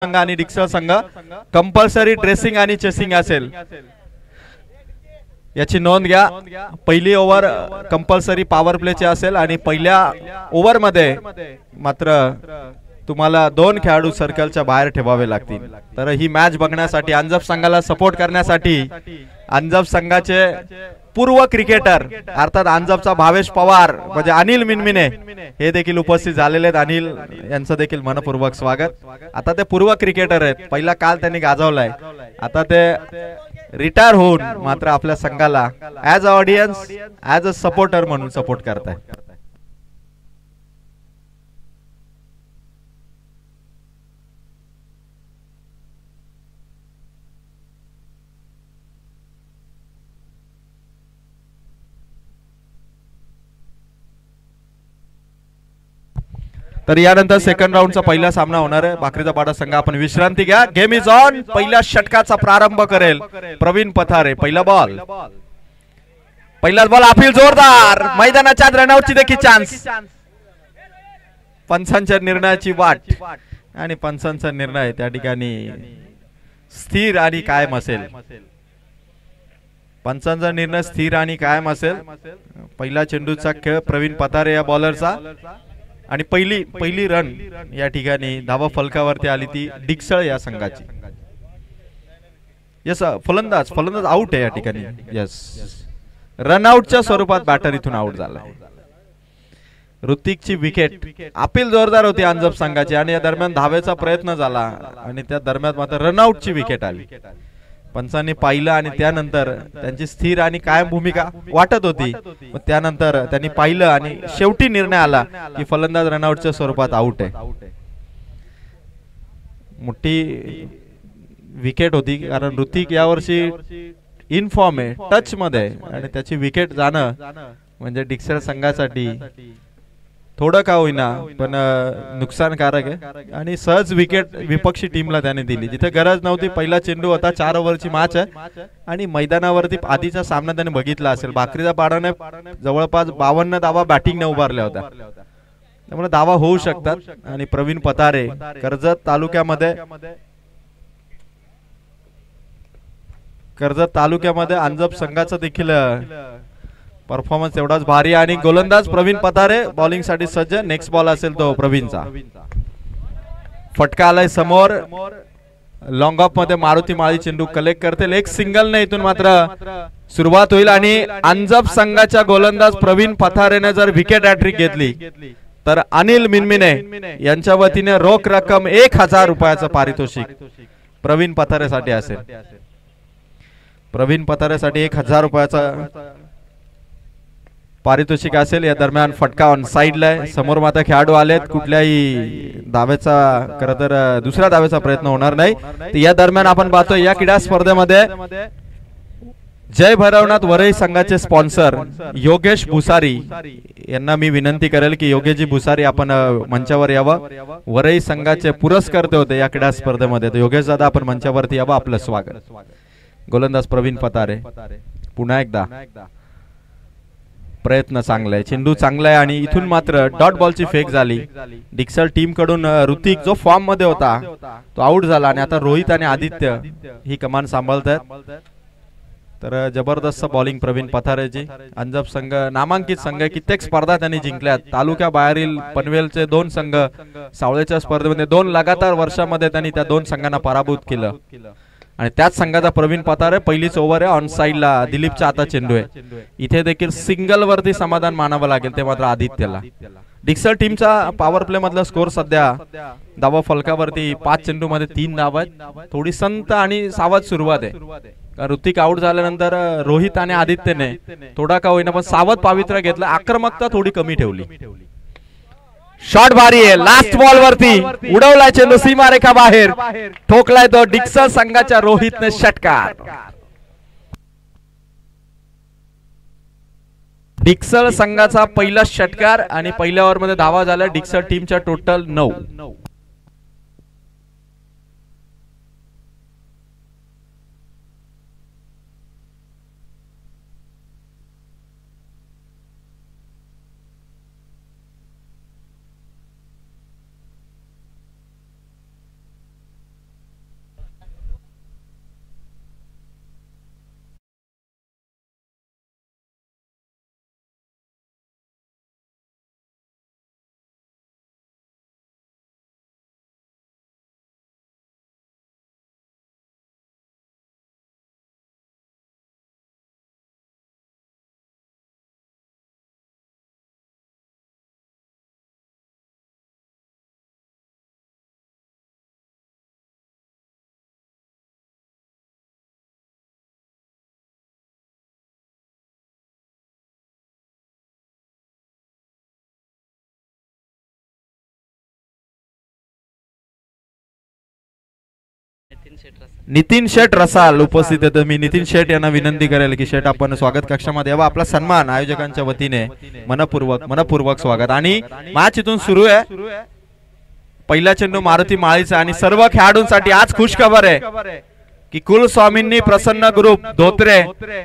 संघ आणि डिक्सळ संघ कंपल्सरी ड्रेसिंग आणि चेसिंग असेल याची नोंद घ्या। पहिली ओव्हर कंपल्सरी पॉवर प्लेची असेल आणि पहिल्या ओव्हर मध्ये मात्र तुम्हाला 2 खेळाडू सर्कलच्या बाहेर ठेवावे लागतील। तर ही मॅच बघण्यासाठी अंजप संघाला सपोर्ट करण्यासाठी अंजप संघाचे पूर्व क्रिकेटर अर्थात अंजपचा भावेश पवार म्हणजे अनिल मिनमिने हे देखील उपस्थित झालेले आहेत। अनिल यांचं देखील मनपूर्वक स्वागत। आता ते पूर्व क्रिकेटर आहेत, पहिला काल त्यांनी गाजवलाय, आता ते रिटायर होऊन मात्र आपल्या संघाला as a audience as a supporter म्हणून सपोर्ट करतायत। तर यानंतर सेकंड राऊंडचा पहिला सामना होणार आहे। भाकरीचा पाडा संघ आपण विश्रांती घ्या। Game is on. पहिल्या षटकाचा प्रारंभ करेल प्रवीण पथारे। पहिला बॉल, पहिलाच बॉल अपील जोरदार, मैदानाच्या रनआउटची देखील चान्स। पंचांच्या निर्णयाची वाट आणि पंचांचा निर्णय त्या ठिकाणी स्थिर आणि कायम असेल। पंचांचा निर्णय स्थिर आणि कायम असेल। पहिला चेंडूचा खेळ प्रवीण पथारे या बॉलरचा आणि पहिली रन या ठिकाणी धावा फलकावरती आली ती डिक्सळ या संघाची। यस, फलंदाज आउट आहे या ठिकाणी। यस, रनआउटच्या स्वरूपात बॅटर इथून आउट झाला। ऋतिकची विकेट, अपील जोरदार होती अंजप संघाची आणि या दरम्यान धावेचा प्रयत्न झाला आणि त्या दरम्यान मात्र रनआउटची विकेट आली। पंचांनी पाहिलं आणि त्यानंतर त्यांची स्थिर आणि कायम भूमिका वाटत होती, त्यानंतर त्यांनी पाहिलं आणि शेवटी निर्णय आला की फलंदाज रनआउटच्या स्वरूपात आउट आहे। मोठी विकेट होती कारण ऋतिक यावर्षी इन फॉर्म आहे, टच मध्ये, आणि त्याची विकेट जाणं म्हणजे डिक्सळ संघासाठी थोडं का होईना पण नुकसानकारक आहे आणि सहज विकेट विपक्षी टीमला त्याने दिली जिथे गरज नव्हती। पहिला चेंडू होता, 4 ओव्हरची मॅच आहे आणि मैदानावरती आधीचा सामना त्याने बघितला असेल, भाकरीचा पाडाने जवळपास 52 धावा बॅटिंगने उभारल्या होत्या, त्यामुळे धावा होऊ शकतात। आणि प्रवीण पथारे कर्जत तालुक्यामध्ये अंजप संघाचा देखील परफॉर्मन्स एवढाच भारी आणि गोलंदाज प्रवीण पथारे बॉलिंग साठी सज्ज। नेक्स्ट बॉल असेल तो प्रवीणचा। फटका आलाय समोर, लॉंग ऑफ मध्ये मारुती माळी चेंडू कलेक्ट करते, एक सिंगल ने इथून मात्र सुरुवात होईल आणि अंजप संघाच्या गोलंदाज प्रवीण पथारेने जर विकेट हॅट्रिक घेतली तर अनिल मिनमिने यांच्या वतीने रोख रक्कम 1000 रुपयाचं पारितोषिक प्रवीण पथारेसाठी असेल। प्रवीण पथारेसाठी 1000 रुपयाचा पारितोषिक असेल। या दरम्यान फटका ऑन साइडला आहे, समोर मात्र खेळाडू आलेत, कुठल्याही धावेचा खरं तर दुसऱ्या धावेचा प्रयत्न होणार नाही। या दरम्यान आपण पाहतोय या क्रीडा स्पर्धेमध्ये जय भैरवनाथ वरई संघाचे स्पॉन्सर योगेश भुसारी यांना मी विनंती करेल की योगेशजी भुसारी आपण मंचावर यावं। वरई संघाचे पुरस्कर्ते होते या क्रीडा स्पर्धेमध्ये, तर योगेश दादा आपण मंचावरती यावं, आपलं स्वागत। गोलंदाज प्रवीण पथारे पुन्हा एकदा प्रयत्न चांगला आहे, चेंडू चांगला आहे आणि इथून मात्र डॉट बॉलची फेक झाली डिक्सळ टीम कडून। ऋतिक जो फॉर्म मध्ये होता तो आउट झाला आणि आता रोहित आणि आदित्य ही कमान सांभाळतात। तर जबरदस्त बॉलिंग प्रवीण पथारेची। अंजप संघ नामांकित संघ, कित्येक स्पर्धा त्यांनी जिंकल्यात। तालुक्या बाहेरील पनवेलचे 2 संघ सावळेच्या स्पर्धेमध्ये 2 लगातार वर्षामध्ये त्यांनी त्या 2 संघांना पराभूत केलं आणि त्याच संघाचा प्रवीण पथारे। पहिलीच ओव्हर आहे, ऑन साइडला दिलीपचा आता चेंडू आहे, इथे देखील सिंगल वरती समाधान मानावं लागेल ते मात्र आदित्यला। डिक्सळ टीमचा पॉवर प्ले मधला स्कोर सध्या धावा फलकावरती 5 चेंडू मध्ये 3 धावा आहेत। थोडी संत आणि सावध सुरुवात आहे, ऋतिक आउट झाल्यानंतर रोहित आणि आदित्यने थोडा का होईना पण सावध पावित्र्य घेतलं, आक्रमकता थोडी कमी ठेवली। शॉट भारी आहे, लास्ट बॉल वरती उडवलाय चेंडू सीमारेखा बाहेर, ठोकलाय तो डिक्सळ संघाच्या रोहितने षटकार। डिक्सळ संघाचा पहिला षटकार आणि पहिल्या ओव्हर मध्ये धावा झाल्या डिक्सळ टीमच्या टोटल 9। नितीन शेठ रसाल उपस्थित आहेत. मी नितीन शेठ यांना विनंती करेल की शेठ आपण स्वागत कक्षामध्ये यावा. आपला सन्मान आयोजकांच्या वतीने मनपूर्वक स्वागत. आणि मॅच इथून सुरू आहे. पहिला चेंडू मारुती माळीचा आणि सर्व खेळाडूंसाठी आज खुश खबर आहे की कुलस्वामींनी प्रसन्न ग्रुप धोत्रे,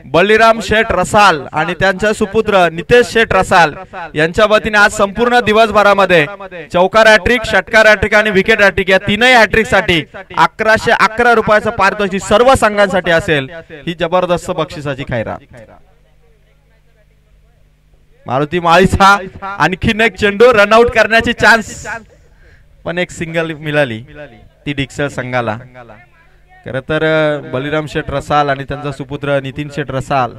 बलिराम शेठ रसाल आणि त्यांच्या सुपुत्र नितेश शेठ रसाल यांच्या वतीने आज संपूर्ण दिवसभरामध्ये चौकार हॅट्रिक, षटकार हॅट्रिक आणि विकेट हॅट्रिक या तीनही हॅट्रिक साठी 1111 रुपयाचं पारितोषिक सर्व संघांसाठी असेल. ही जबरदस्त बक्षिसाची खैरात. मारुती माळीचा आणखीन एक चेंडू रनआउट करण्याची चान्स, पण एक सिंगल मिळाली ती डिक्सळ संघाला. खरं तर बलिराम शेठ रसाल आणि त्यांचा सुपुत्र नितीन शेठ रसाल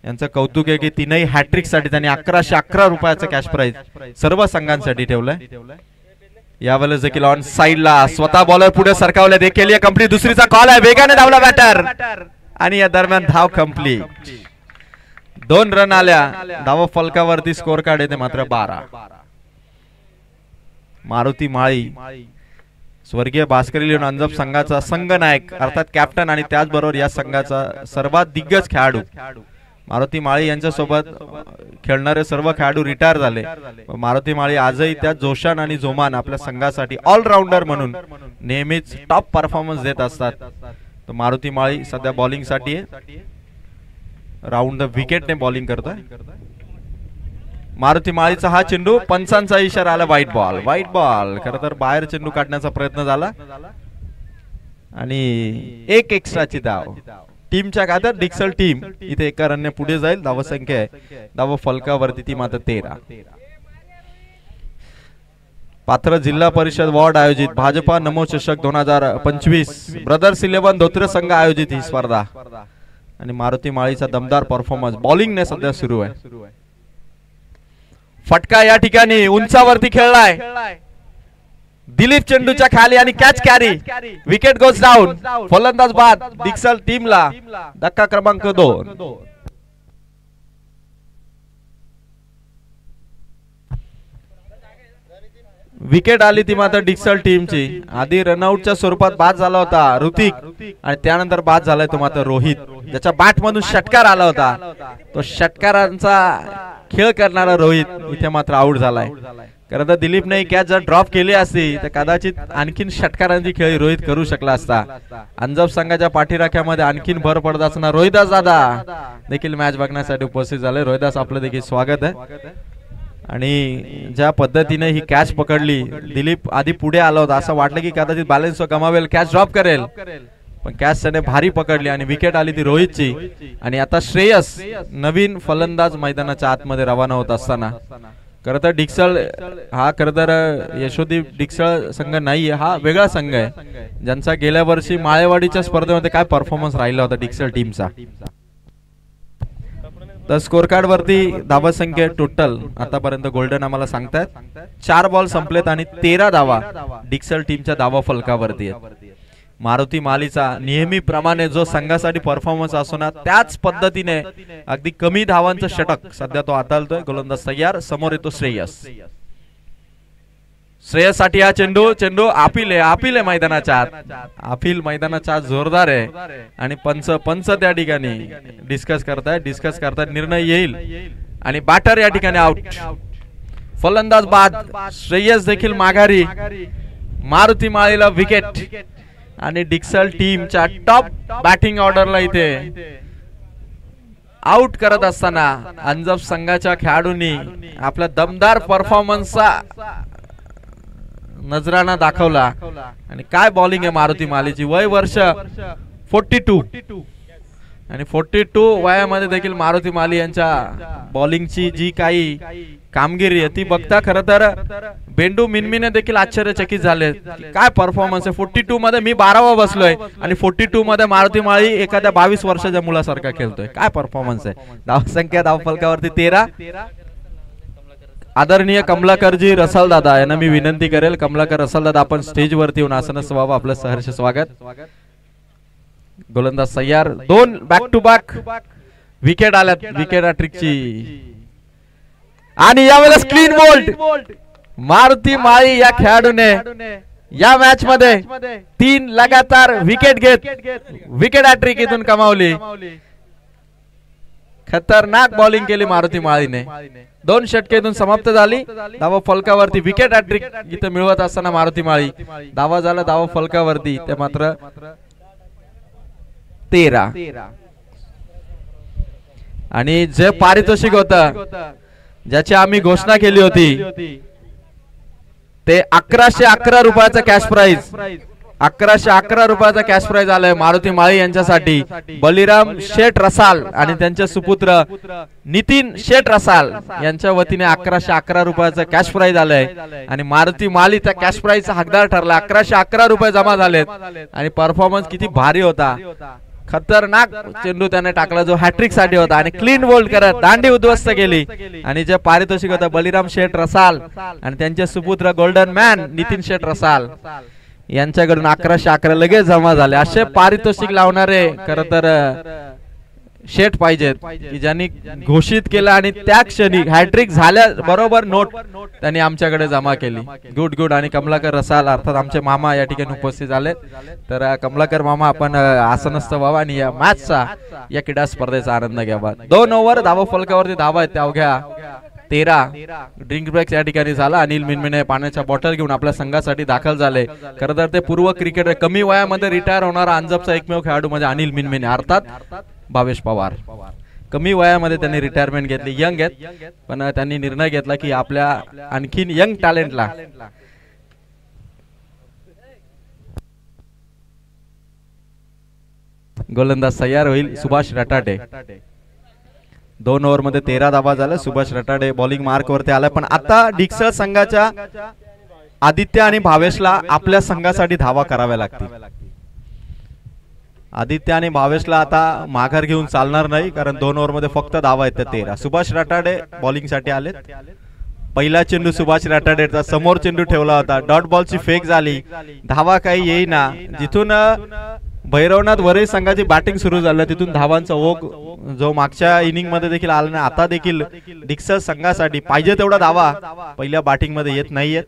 यांचं कौतुक आहे की तीनही हॅट्रिक साठी त्यांनी 1111 रुपयाचं कॅश प्राइज सर्व संघांसाठी ठेवलंय. यावेळेस देखील ऑन साइडला स्वतः बॉलर पुढे सरकावले. देखील कंप्लीट दुसरीचा कॉल आहे. वेगाने धावला बॅटर आणि या दरम्यान धाव कंप्लीट. 2 रन आल्या. धाव फलकावरती स्कोर कार्ड येते मात्र 12. मारुती माळी स्वर्गीय भास्करी लिओन अंजप संघाचा संघनायक अर्थात कॅप्टन आणि त्याचबरोबर या संघाचा सर्वात दिग्गज खेळाडू मारुती माळी यांच्या सोबत खेळणारे सर्व खेळाडू रिटायर झाले. मारुती माळी आजही त्या जोशान आणि जोमान आपल्या संघासाठी ऑलराऊंडर म्हणून नेहमीच टॉप परफॉर्मन्स देत असतात. तर मारुती माळी सध्या बॉलिंग साठी राऊंड द विकेटने बॉलिंग करतोय. मारुती माळीचा हा चेंडू पंचांचा इशारा आला. White ball. खरं तर बाहेर चेंडू काढण्याचा प्रयत्न झाला आणि एक एक्स्ट्राची धाव टीमच्या खात्यात. डिक्सळ टीम इथे एका रनने पुढे जाईल. धावसंख्या आहे धाव फलकावरती ती मात्र 13. पात्र जिल्हा परिषद वॉर्ड आयोजित भाजपा नमो चषक 2025 ब्रदर्स 11 धोत्रे संघ आयोजित ही स्पर्धा आणि मारुती माळीचा दमदार परफॉर्मन्स बॉलिंगने सध्या सुरू आहे. फटका या ठिकाणी उंचावरती खेळलाय. दिलीप चेंडूच्या खाली आणि catch carry. Wicket goes down. फलंदाज बाद. डिक्सळ टीमला धक्का क्रमांक 2. विकेट आली ती मात्र डिक्सळ टीमची. आधी रनआउटच्या स्वरूपात बाद झाला होता ऋतिक आणि त्यानंतर बाद झालाय तो मात्र रोहित, ज्याच्या बॅट मधून षटकार आला होता. तो षटकारांचा खेळ करणारा रोहित इथे मात्र आउट झालाय. खरं तर दिलीपने कॅच जर ड्रॉप केली असती तर कदाचित आणखीन षटकारांची खेळी रोहित करू शकला असता. अंजप संघाच्या पाठीराख्यामध्ये आणखीन भर पडत असणार रोहिदास दादा देखील मॅच बघण्यासाठी उपस्थित झाले. रोहिदास आपलं देखील स्वागत आहे. आणि ज्या पद्धतीने ही कॅच पकडली, दिलीप आधी पुढे आला होता, असं वाटलं की कदाचित बॅलन्स गमावेल, कॅच ड्रॉप करेल, पण कॅच त्याने भारी पकडली आणि विकेट आली ती रोहितची. आणि आता श्रेयस नवीन फलंदाज मैदानाच्या आतमध्ये रवाना होत असताना खरं तर डिक्सळ हा खरं तर यशोदीप डिक्सळ संघ नाहीये, हा वेगळा संघ आहे ज्यांचा गेल्या वर्षी माळेवाडीच्या स्पर्धेमध्ये काय परफॉर्मन्स राहिला होता डिक्सळ टीमचा. तर स्कोर कार्ड वरती धावा संख्या टोटल आतापर्यंत गोल्डन आम्हाला सांगतात 4 बॉल संपलेत आणि 13 धावा डिक्सळ टीमच्या धावा फलकावरती आहेत. मारुती मालीचा नेहमीप्रमाणे जो संघासाठी परफॉर्मन्स असतो ना त्याच पद्धतीने अगदी कमी धावांचं षटक सध्या तो हाताळतोय. गोलंदाज तयार, समोर येतो श्रेयस. श्रेयस साठी हा चेंडू अपील आहे मैदानाच्या आत. अपील मैदानाच्या आत जोरदार आहे आणि पंच त्या ठिकाणी डिस्कस करतायत निर्णय येईल आणि बॅटर या ठिकाणी आउट. फलंदाज बाद. श्रेयस देखील माघारी. मारुती माळीला विकेट आणि डिक्सळ टीमच्या टॉप बॅटिंग ऑर्डरला इथे आउट करत असताना अंजप संघाच्या खेळाडूंनी आपल्या दमदार परफॉर्मन्सचा नजराना दाखवला. आणि काय बॉलिंग आहे मारुती मालीची. वय वर्ष 42 आणि 42 वयामध्ये देखील मारुती माली यांच्या बॉलिंगची जी काही कामगिरी आहे ती बघता खरं तर बेंडू मिनमीने देखील आश्चर्यचकित झाले. काय परफॉर्मन्स आहे. 42 मध्ये मी 12वा बसलोय आणि 42 मध्ये मारुती माळी एखाद्या 22 वर्षाच्या मुलासारखा खेळतोय. काय परफॉर्मन्स आहे. धावसंख्या धावफलकावरती 13. आदरणीय कमलाकरजी रसाल दादा यांना मी विनंती करेल, कमलाकर रसाल दादा आपण स्टेज वरती येऊन आसनस्थ व्हावं. आपलं सहर्ष स्वागत. गोलंदाज तयार. 2 बॅक टू बॅक विकेट आल्यात. विकेट हॅट्रिकची आणि यावेळेस क्लीन बोल्ड. मारुती माळी या खेळाडूने या मॅच मध्ये 3 लगातार विकेट घेत विकेट हॅट्रिक इथून कमावली. खतरनाक बॉलिंग केली मारुती माळीने. 2 षटके इथून समाप्त झाली. धावा फलकावरती विकेट हॅट्रिक इथं मिळवत असताना मारुती माळी धावा झाला धावा फलकावरती ते मात्र 13. आणि जे पारितोषिक होतं ज्याची आम्ही घोषणा केली होती ते 1111 रुपयाचा कॅश प्राइज 1111 रुपयाचा कॅश प्राइज आलाय मारुती माळी यांच्यासाठी. बलिराम शेठ रसाल आणि त्यांचे सुपुत्र नितीन शेठ रसाल यांच्या वतीने 1111 रुपयाचा कॅश प्राइज आलाय आणि मारुती माळी त्या कॅश प्राइजचा हकदार ठरला. 1111 रुपये जमा झालेत आणि परफॉर्मन्स किती भारी होता. खतरनाक चेंडू त्याने टाकला जो हॅट्रिक साठी होता आणि क्लीन बोल्ड करत दांडी उद्ध्वस्त केली. आणि जे पारितोषिक होतं बलिराम शेठ रसाल आणि त्यांचे सुपुत्र गोल्डन मॅन नितीन शेठ रसाल यांच्याकडून 1111 लगेच जमा झाले. असे पारितोषिक लावणारे खरं तर शेठ पाहिजेत की ज्यांनी घोषित केलं आणि त्या क्षणी हॅट्रिक झाल्या बरोबर नोट त्यांनी आमच्याकडे जमा केली. Good good. आणि कमलाकर रसाल अर्थात आमचे मामा या ठिकाणी उपस्थित झालेत. तर कमलाकर मामा आपण आसनस्थ व्हावा आणि या मॅचचा या क्रीडा स्पर्धेचा आनंद घ्यावा. 2 ओव्हर धावा फलकावरती धावा आहेत त्या अवघ्या 13. ड्रिंक ब्रेक या ठिकाणी झाला. अनिल मिनमिने पाण्याच्या बॉटल घेऊन आपल्या संघासाठी दाखल झाले. खरं तर ते पूर्व क्रिकेटर कमी वयामध्ये रिटायर होणारा अंजपचा एकमेव खेळाडू म्हणजे अनिल मिनमिने अर्थात भावेश पवार. कमी वयामध्ये त्यांनी रिटायरमेंट घेतली. यंग आहेत पण त्यांनी निर्णय घेतला की आपल्या आणखीन यंग टॅलेंटला गोलंदाज तयार होईल सुभाष रटाटे. 2 ओव्हर मध्ये 13 धावा झाल्या. सुभाष रटाडे बॉलिंग मार्क वरती आलाय पण आता डिक्सळ संघाच्या आदित्य आणि भावेशला आपल्या संघासाठी धावा कराव्या लागतील. आदित्य आणि भावेशला आता माघार घेऊन चालणार नाही कारण 2 ओव्हर मध्ये फक्त धावा आहेत 13. सुभाष रटाडे बॉलिंग साठी आलेत. पहिला चेंडू सुभाष रटाडेचा समोर चेंडू ठेवला होता. डॉट बॉलची फेक झाली. धावा काही येईना. जिथून भैरवनाथ वरई संघाची बॅटिंग सुरू झाली तिथून धावांचा ओघ जो मागच्या इनिंग मध्ये देखील आला नाही आता देखील डिक्सळ संघासाठी पाहिजे तेवढा धावा पहिल्या बॅटिंग मध्ये येत नाहीयेत.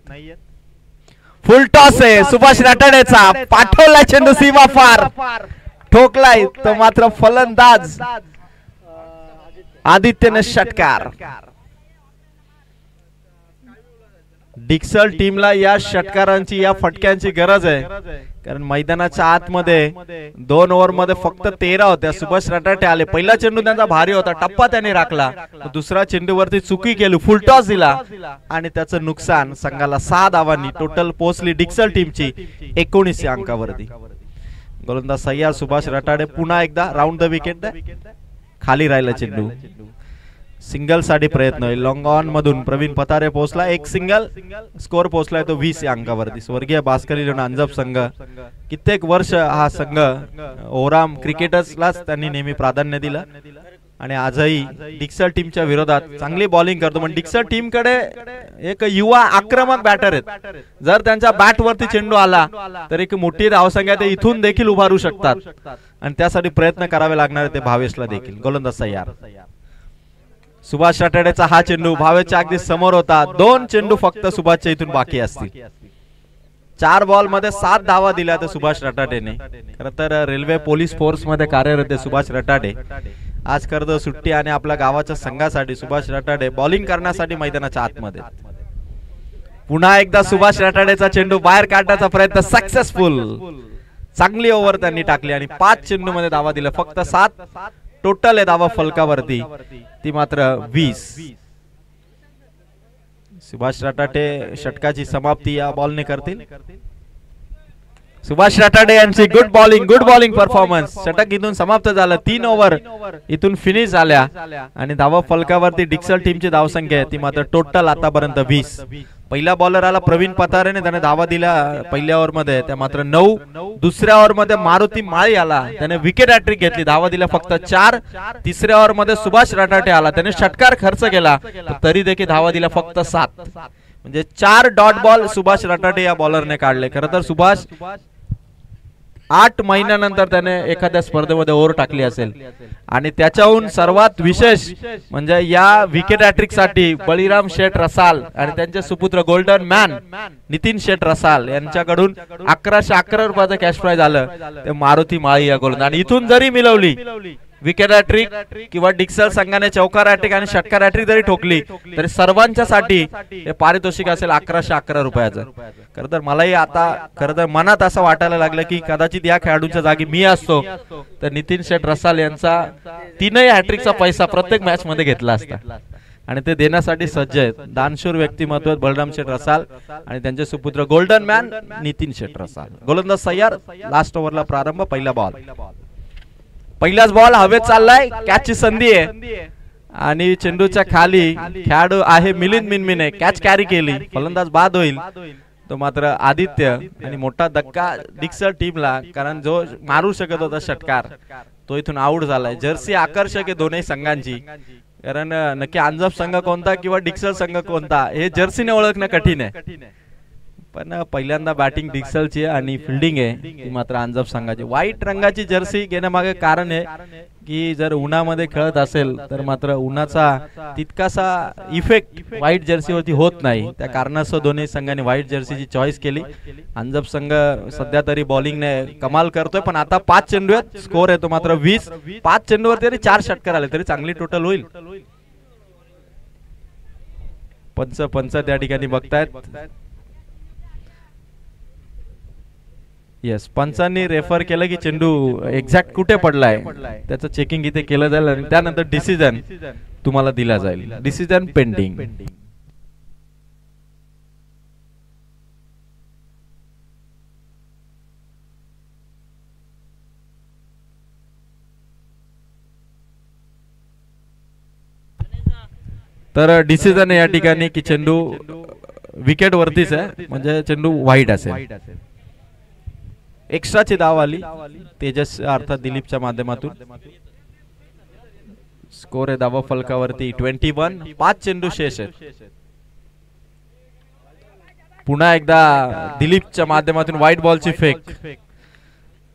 फुल टॉस आहे सुभाष रटाडेचा. पाठवला चेंडू सीमा पार ठोकलाय तो मात्र फलंदाज आदित्यने षटकार. डिक्सळ टीमला या षटकारांची या फटक्यांची गरज आहे कारण मैदानाच्या आतमध्ये 2 ओव्हर मध्ये फक्त 13 होत्या. सुभाष रटाटे आले. पहिला चेंडू त्यांचा भारी होता. टप्पा त्यांनी राखला. दुसरा चेंडूवरती चुकी केली. फुल टॉस दिला आणि त्याचं नुकसान संघाला 6 धावांनी टोटल पोहोचली डिक्सळ टीमची 19 अंकावरती. गोलंदाज सय्याद सुभाष रटाडे पुन्हा एकदा राऊंड द विकेट खाली राहिला चेंडू. सिंगल साठी प्रयत्न होईल. लॉंग ऑन मधून प्रवीण पतारे पोहोचला. एक सिंगल स्कोर पोहोचलाय तो 20 या अंकावरती. स्वर्गीय भास्करी अंजप संघ कित्येक वर्ष हा संघ ओराम क्रिकेटर्सलाच त्यांनी नेहमी प्राधान्य दिलं आणि आजही डिक्सळ टीमच्या विरोधात चांगली बॉलिंग करतो. पण डिक्सळ टीम कडे एक युवा आक्रमक बॅटर आहेत. जर त्यांच्या बॅट वरती चेंडू आला तर एक मोठी धावसंख्या ते इथून देखील उभारू शकतात आणि त्यासाठी प्रयत्न करावे लागणार ते भावेशला देखील. गोलंदाज तयार. सुभाष रटाडेचा हा चेंडू भावेशच्या अगदी समोर होता. 2 चेंडू फक्त सुभाषच्या इथून बाकी असतील. 4 बॉल मध्ये 7 धावा दिल्या तर सुभाष रटाडेने. खरं तर रेल्वे पोलीस फोर्स मध्ये कार्यरत आहे सुभाष रटाडे. आज खरं सुट्टी आणि आपल्या गावाच्या संघासाठी सुभाष रटाडे बॉलिंग करण्यासाठी मैदानाच्या आतमध्ये. पुन्हा एकदा सुभाष रटाडेचा चेंडू बाहेर काढण्याचा प्रयत्न सक्सेसफुल. चांगली ओव्हर त्यांनी टाकली आणि 5 चेंडू मध्ये धावा दिल्या. फक्त 7 टोटल आहे धावा फलकावरती ती मात्र 20. सुभाष रटाटे षटकाची समाप्ती या बॉलने करतील. सुभाष रटाडे यांची गुड बॉलिंग परफॉर्मन्स. षटक इथून समाप्त झालं. 3 ओव्हर इथून फिनिश झाल्या आणि धावा फलकावरती डिक्सळ टीमची धावसंख्या आहे ती मात्र टोटल आतापर्यंत 20. पहिला बॉलर आला प्रवीण पतारेने त्याने धावा दिल्या पहिल्या ओव्हर मध्ये त्या मात्र 9. दुसऱ्या ओव्हर मध्ये मारुती माळी आला त्याने विकेट हॅट्रिक घेतली. धावा दिल्या फक्त 4. तिसऱ्या ओव्हर मध्ये सुभाष रटाटे आला त्याने षटकार खर्च केला तरी देखील धावा दिल्या फक्त 7. म्हणजे 4 डॉट बॉल सुभाष रटाटे या बॉलरने काढले. खरं तर सुभाष 8 महिन्यानंतर त्याने एखाद्या स्पर्धेमध्ये ओव्हर टाकली असेल. आणि त्याच्याहून सर्वात विशेष म्हणजे या विकेट हॅट्रिक साठी बळीराम शेठ रसाल आणि त्यांचे सुपुत्र गोल्डन मॅन नितीन शेठ रसाल यांच्याकडून 1111 रुपयाचं कॅश प्राइज आलं ते मारुती माळी या गोलंदाज. आणि इथून जरी मिळवली विकेट हॅट्रिक किंवा डिक्सल संघाने चौकार हॅट्रिक आणि षटकार हॅट्रिक जरी ठोकली तरी सर्वांच्यासाठी हे पारितोषिक असेल 1111 रुपयाचं. खरं तर मलाही आता खरं तर मनात असं वाटायला लागलं की कदाचित या खेळाडूंच्या जागी मी असतो तर नितीन शेठ रसाल यांचा 3ही हॅट्रिकचा पैसा प्रत्येक मॅच मध्ये घेतला असता. आणि ते देण्यासाठी सज्ज आहेत. दानशूर व्यक्तिमत्व बलराम शेठ रसाल आणि त्यांचे सुपुत्र गोल्डन मॅन नितीन शेठ रसाल. गोलंदाज तयार. लास्ट ओव्हरला प्रारंभ. पहिला बॉल. पहिलाच बॉल हवेत चाललाय. कॅचची संधी आहे आणि चेंडूच्या खाली खेळाडू आहे मिलिंद मिनमिने. कॅच कॅरी केली. फलंदाज बाद होईल तो मात्र आदित्य. आणि मोठा धक्का डिक्सल टीमला कारण जो मारू शकत होता षटकार तो इथून आउट झालाय. जर्सी आकर्षक आहे दोन्ही संघांची. कारण नक्की अंजप संघ कोणता किंवा डिक्सल संघ कोणता हे जर्सीने ओळखणं कठीण आहे. पण पहिल्यांदा बॅटिंग डिक्सलची आहे आणि फिल्डिंग आहे ती मात्र अंजप संघाची. व्हाईट रंगाची जर्सी घेण्यामागे कारण आहे की जर उन्हामध्ये खेळत असेल तर मात्र उन्हाचा तितकासा इफेक्ट व्हाईट जर्सीवरती होत नाही. त्या कारणास्तव दोन्ही संघांनी व्हाईट जर्सीची चॉईस केली. अंजप संघ सध्या तरी बॉलिंगने कमाल करतोय पण आता 5 चेंडू आहेत. स्कोर आहे तो मात्र 20. 5 चेंडूवरती तरी 4 षटकार आले तरी चांगली टोटल होईल. पंच त्या ठिकाणी बघतायत. येस पंचांनी रेफर केलं की चेंडू एक्झॅक्ट कुठे पडलाय त्याचं चेकिंग इथे केलं जाईल आणि त्यानंतर डिसिजन तुम्हाला दिला जाईल. Decision pending. तर डिसिजन या ठिकाणी की चेंडू विकेट वरतीच आहे म्हणजे चेंडू वाईड असेल. एक्स्ट्राची धाव आली तेजस अर्थात दिलीपच्या माध्यमातून. स्कोर आहे धावा फलकावरती 21. 5 चेंडू शेष आहेत. पुन्हा एकदा दिलीपच्या माध्यमातून व्हाईट बॉलची फेक.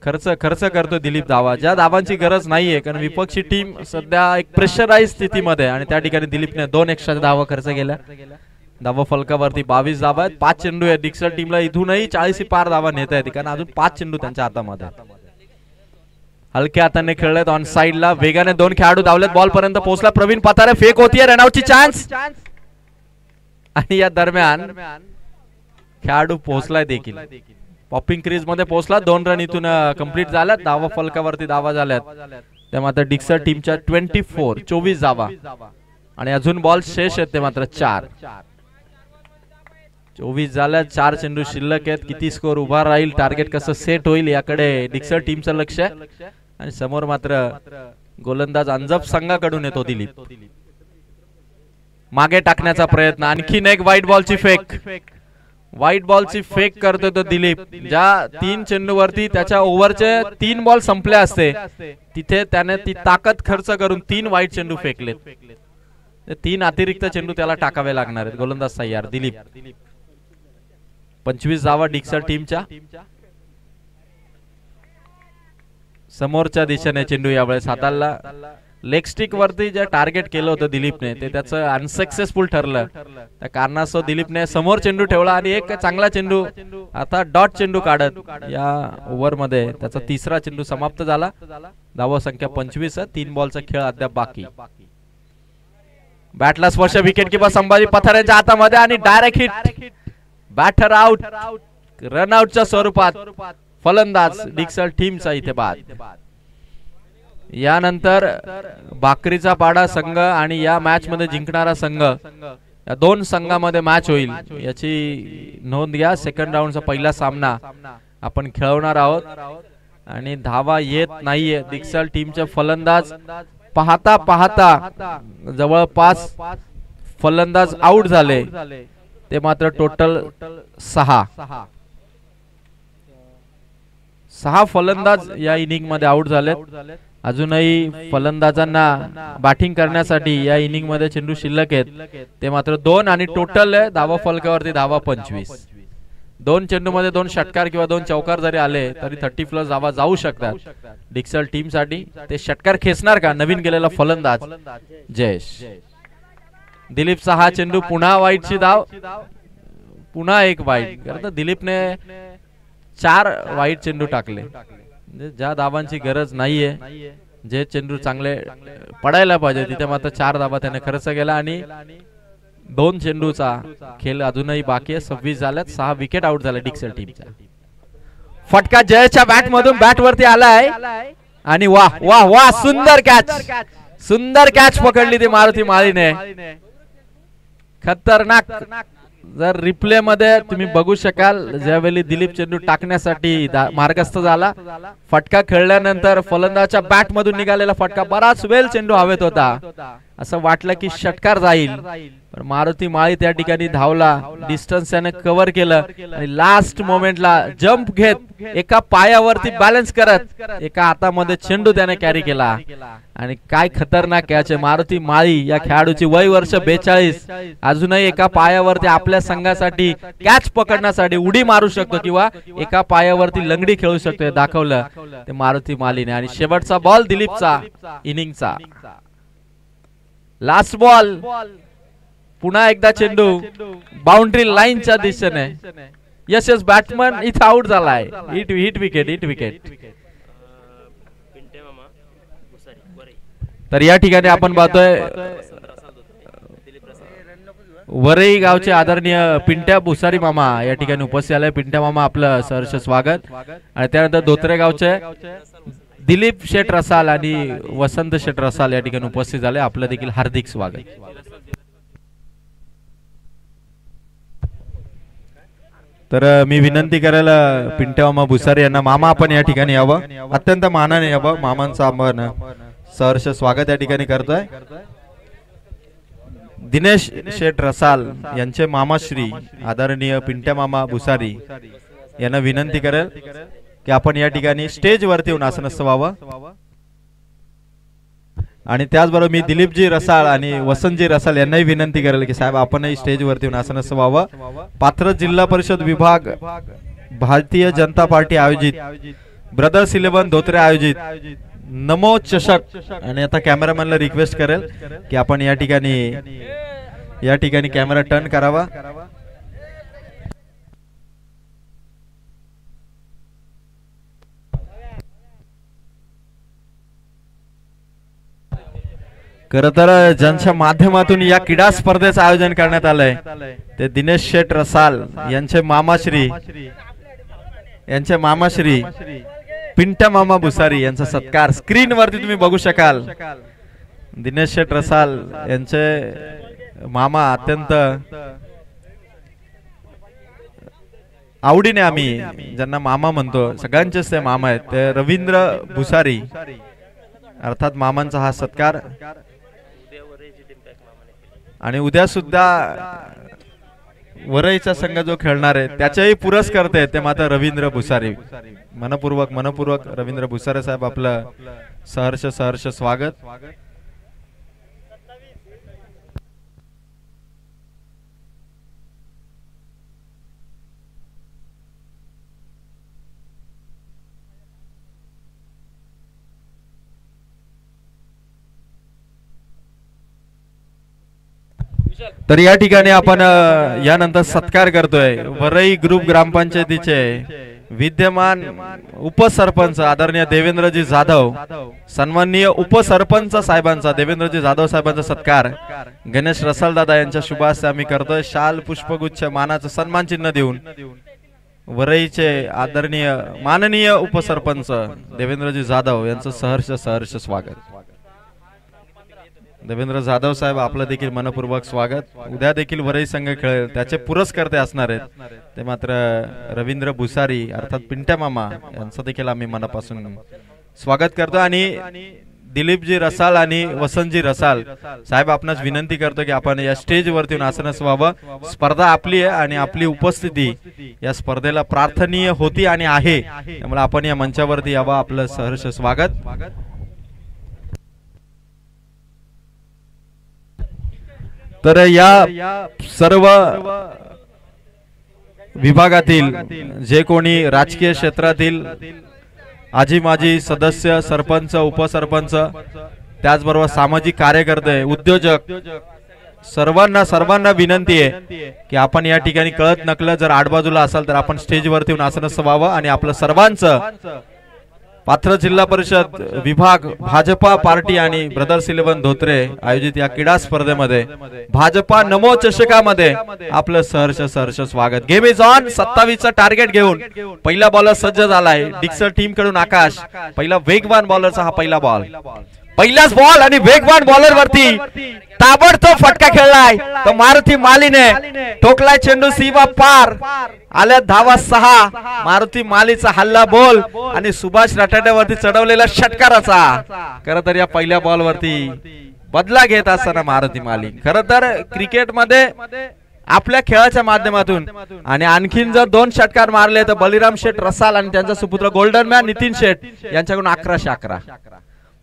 खर्च करतो दिलीप धावा ज्या धावांची गरज नाहीये कारण विपक्षी टीम सध्या एक प्रेशराइज स्थितीमध्ये आणि त्या ठिकाणी दिलीपने 2 एक्स्ट्रा धावा खर्च केल्या. धावा फलकावरती 22 धावा आहेत. 5 चेंडू आहेत. डिक्सल टीमला इथूनही 40 पार धावा नेता येते कारण अजून 5 चेंडू त्यांच्या हातामध्ये. हलक्या हाताने खेळलेत ऑन साइडला. वेगाने 2 खेळाडू धावलेत. बॉल पर्यंत पोहोचला. प्रवीण पतारे. फेक होतीये. रनआउटची चान्स आणि या दरम्यान खेळाडू पोहोचलाय देखील. पॉपिंग क्रीज मध्ये पोहोचला. 2 रन इथून कंप्लीट झाल्यात. धावा फलकावरती धावा झाल्यात त्या मात्र डिक्सल टीमच्या 24 धावा आणि अजून बॉल शेष आहेत ते मात्र 4. 24 झाल्यात. 4 चेंडू शिल्लक आहेत. किती स्कोर उभा राहील टार्गेट कसं सेट होईल याकडे डिक्सल टीमचं लक्ष आहे. आणि समोर मात्र गोलंदाज अंजप संघाकडून येतो दिलीप. मागे टाकण्याचा प्रयत्न. आणखीन एक व्हाईट बॉलची फेक. व्हाईट बॉलची फेक करतोय तो दिलीप. ज्या 3 चेंडूवरती त्याच्या ओव्हरचे 3 बॉल संपले असते तिथे त्याने ती ताकद खर्च करून 3 व्हाईट चेंडू फेकलेत. 3 अतिरिक्त चेंडू त्याला टाकावे लागणार आहेत. गोलंदाज तयार दिलीप. 25 धावा डिक्सल टीमच्या. समोरच्या दिशेने चेंडू यावेळेस हाताला. लेग स्टिक वरती जे टार्गेट केलं होतं दिलीपने ते त्याचं अनसक्सेसफुल ठरलं. त्या कारणास्तव दिलीपने समोर चेंडू ठेवला आणि एक चांगला चेंडू आता डॉट चेंडू काढत या ओव्हर मध्ये त्याचा 3रा चेंडू समाप्त झाला. धावा संख्या 25. 3 बॉलचा खेळ अद्याप बाकी. बॅटला स्पर्श. विकेट किपर संभाजी पथारेच्या हातामध्ये आणि डायरेक्ट हिट. Batter out. रनआउटच्या स्वरूपात. फलंदाज डिक्सल टीमचा इथे बाद. यानंतर बाकरीचा पाडा संघ आणि या मॅच मध्ये जिंकणारा संघ या 2 संघांमध्ये मॅच होईल याची नोंद घ्या. सेकंड राऊंडचा पहिला सामना आपण खेळवणार आहोत आणि धावा येत नाहीये. डिक्सल टीमचे फलंदाज पाहता पाहता जवळपास फलंदाज आउट झाले ते मात्र टोटल 6 फलंदाज या इनिंग मध्ये आउट झालेत. अजूनही फलंदाजांना बॅटिंग करण्यासाठी या इनिंग मध्ये चेंडू शिल्लक आहेत ते मात्र 2 आणि टोटल धावा फलकावरती धावा 25. दोन चेंडू मध्ये 2 षटकार किंवा 2 चौकार जरी आले तरी 30+ धावा जाऊ शकतात डिक्सल टीम साठी. ते षटकार खेचणार का नवीन गेलेला फलंदाज जयेश. दिलीपचा हा चेंडू पुन्हा वाईटची धाव, पुन्हा एक वाईट. खरं तर दिलीपने 4 वाईट चेंडू टाकले. ज्या धावांची गरज नाहीये, जे चेंडू चांगले पडायला पाहिजे तिथे मात्र 4 धावा त्याने खर्च केला. आणि 2 चेंडूचा खेळ अजूनही बाकी आहे. 26 झाल्यात. 6 विकेट आउट झाले डिक्सल टीमचा. फटका जयच्या बॅट मधून बॅट वरती आलाय आणि वाह वाह वाह, सुंदर कॅच, सुंदर कॅच पकडली ती मारुती माळीने. खतरनाक. जर रिप्ले मध्ये तुम्ही बघू शकाल, ज्यावेळी दिलीप चेंडू टाकण्यासाठी मार्गस्थ झाला, फटका खेळल्यानंतर फलंदाजाच्या बॅट मधून निघालेला फटका बराच वेळ चेंडू हवेत होता. असं वाटलं की षटकार जाईल, पण मारुती माळी त्या ठिकाणी धावला, डिस्टन्स त्याने कव्हर केलं आणि लास्ट मोमेंटला जंप घेत एका पायावरती बॅलन्स करत एका हातामध्ये चेंडू त्याने कॅरी केला. आणि काय खतरनाक कॅच आहे. मारुती माळी या खेळाडूची वय वर्ष 42, अजूनही एका पायावरती आपल्या संघासाठी कॅच पकडण्यासाठी उडी मारू शकतो किंवा एका पायावरती लंगडी खेळू शकतो, हे दाखवलं ते मारुती माळीने. आणि शेवटचा बॉल दिलीपचा इनिंगचा, लास्ट बॉल. पुन्हा एकदा चेंडू बाउंड्री लाईनच्या दिशेने. यस बॅट्समन इथे आउट झालाय. Hit wicket, hit wicket. तर या ठिकाणी आपण पाहतोय वरई गावचे आदरणीय पिंट्या भुसारी मामा या ठिकाणी उपस्थित आले. पिंट्या मामा आपलं सहर्ष स्वागत. आणि त्यानंतर धोत्रे गावचे दिलीप शेठ रसाल आणि वसंत शेठ रसाल या ठिकाणी उपस्थित झाले. आपलं देखील हार्दिक स्वागत. तर मी विनंती करायला पिंट्या मामा भुसारी यांना, मामा आपण या ठिकाणी यावं, अत्यंत मानाने यावं. मामांचं आपण सहर्ष स्वागत या ठिकाणी करतोय. दिनेश शेठ रसाल यांचे मामाश्री आदरणीय पिंट्या मामा भुसारी यांना विनंती करेल की आपण या ठिकाणी स्टेज वरती येऊन आसनस्थ व्हावं. आणि त्याचबरोबर मी दिलीपजी रसाळ आणि वसंतजी रसाळ यांनाही विनंती करेल की साहेब आपणही स्टेज वरती येऊन आसनस्थ व्हावं. पात्र जिल्हा परिषद विभाग भारतीय जनता पार्टी आयोजित, ब्रदर्स 11 धोत्रे आयोजित नमो चषक. आणि आता कॅमेरामॅनला रिक्वेस्ट करेल की आपण या ठिकाणी कॅमेरा टर्न करावा. खरं तर ज्यांच्या माध्यमातून या क्रीडा स्पर्धेचं आयोजन करण्यात आलंय ते दिनेश शेठ रसाल यांचे मामाश्री पिंट्या मामा भुसारी यांचा सत्कार स्क्रीन वरती तुम्ही बघू शकाल. दिनेश शेठ रसाल यांचे मामा अत्यंत आवडीने आम्ही ज्यांना मामा म्हणतो, सगळ्यांचेच ते मामा आहेत, ते रवींद्र भुसारी अर्थात मामांचा हा सत्कार. आणि उद्या सुद्धा वरईचा संघ जो खेळणार आहे त्याच्याही पुरस्कर्ते आहेत ते मात्र रवींद्र भुसारी. मनपूर्वक रवींद्र भुसारे साहेब आपलं सहर्ष स्वागत. तर या ठिकाणी आपण यानंतर सत्कार करतोय वरई ग्रुप ग्रामपंचायतीचे विद्यमान उपसरपंच आदरणीय देवेंद्रजी जाधव, सन्माननीय उपसरपंच साहेबांचा देवेंद्रजी जाधव साहेबांचा सत्कार गणेश रसाल दादा यांच्या शुभ हस्ते आम्ही करतोय. शाल पुष्पगुच्छ मानाचं सन्मान चिन्ह देऊन वरईचे आदरणीय माननीय उपसरपंच देवेंद्रजी जाधव यांचं सहर्ष स्वागत. देवेंद्र जाधव साहेब आपलं देखील मनपूर्वक स्वागत. उद्या देखील वरई संघ खेळेल त्याचे पुरस्कर्ते असणार आहेत ते मात्र रवींद्र भुसारी अर्थात पिंट्या मामा यांचं देखील आम्ही मनापासून स्वागत करतो. आणि दिलीपजी रसाल आणि वसंतजी रसाल साहेब आपणास विनंती करतो की आपण या स्टेज वरती आसनस्थ व्हावं. स्पर्धा आपली आहे आणि आपली उपस्थिती या स्पर्धेला प्रार्थनीय होती आणि आहे, त्यामुळे आपण या मंचावरती यावं. आपलं सहर्ष स्वागत. तर या सर्व विभागातील जे कोणी राजकीय क्षेत्रातील आजी माजी सदस्य, सरपंच, उपसरपंच, त्याचबरोबर सामाजिक कार्यकर्ते, उद्योजक, सर्वांना विनंती आहे की आपण या ठिकाणी कळत नकळत जर आडबाजूला असाल तर आपण स्टेजवरती येऊन आसन व्हावं आणि आपलं सर्वांचं पाथर जिल्हा परिषद विभाग भाजपा पार्टी आणि ब्रदर्स 11 धोत्रे आयोजित या क्रीडा स्पर्धेमध्ये भाजपा नमो चषकामध्ये आपलं सहर्ष स्वागत. Game is on. 27चं टार्गेट घेऊन पहिला बॉलर सज्ज झालाय. डिक्सर टीम कडून आकाश, पहिला वेगवान बॉलरचा हा पहिला बॉल, पहिलाच बॉल आणि वेगवान बॉलर वरती ताबडतोब फटका खेळलाय. तो मारुती मालीने ठोकलाय चेंडू सीमा पार. आल्या धावा 6. मारुती मालीचा हल्ला बोल आणि सुभाष रटाड्यावरती चढवलेला षटकाराचा. खरं तर या पहिल्या बॉल वरती बदला घेत असताना मारुती माली खरं तर क्रिकेटमध्ये आपल्या खेळाच्या माध्यमातून आणि आणखीन जर 2 षटकार मारले तर बलिराम शेठ रसाल आणि त्यांचा सुपुत्र गोल्डन मॅन नितीन शेठ यांच्याकडून 11-11.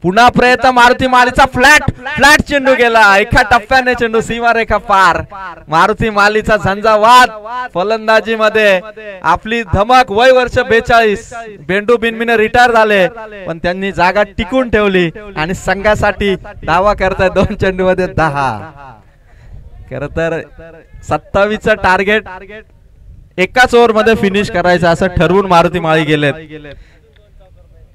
पुन्हा प्रयत्न मारुती मालीचा फ्लॅट चेंडू गेला. एका टप्प्याने चेंडू सीमारेखा पार. मारुती मालीचा झंझावात फलंदाजी मध्ये आपली धमक. वय वर्ष 42. बेंडू बिनमीने रिटायर झाले पण त्यांनी जागा टिकून ठेवली आणि संघासाठी धावा करताय 2 चेंडू मध्ये 10. खरं तर 27चं टार्गेट एकाच ओव्हर मध्ये फिनिश करायचं असं ठरवून मारुती माळी गेलेत.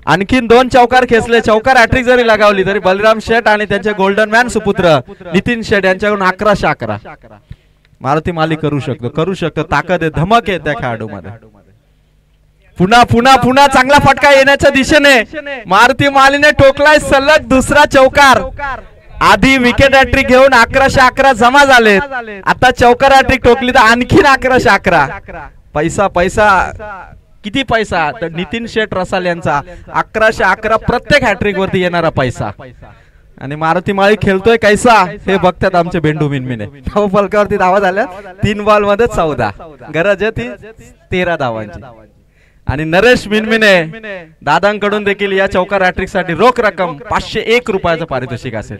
आणखीन 2 चौकार खेचले. चौकार हॅट्रिक जरी लगावली तरी बलराम शेठ आणि त्यांचे गोल्डन मॅन सुपुत्र नितीन शेठ यांच्याकडून 11-11. मारुती माली करू शकतो. ताकद आहे, धमक आहे त्या खेळाडूमध्ये. पुन्हा चांगला फटका येण्याच्या दिशेने मारुती मालीने ठोकलाय सलग दुसरा चौकार. आधी विकेट हॅट्रिक घेऊन 11-11 जमा झाले. आता चौकार हॅट्रिक ठोकली तर आणखीन 11-11. पैसा किती पैसा तर नितीन शेठ रसाल यांचा 1111 प्रत्येक हॅट्रिक वरती येणारा पैसा. आणि मारुती माळी खेळतोय कैसा हे बघतात आमचे बेंडू मिनमिने. फलकावरती धावा झाल्या 3 बॉल मध्ये 14. गरज आहे ती 13 धावांची. आणि नरेश मिनमिने दादांकडून देखील या चौकार हॅट्रिक साठी रोख रक्कम 501 रुपयाचं पारितोषिक असेल.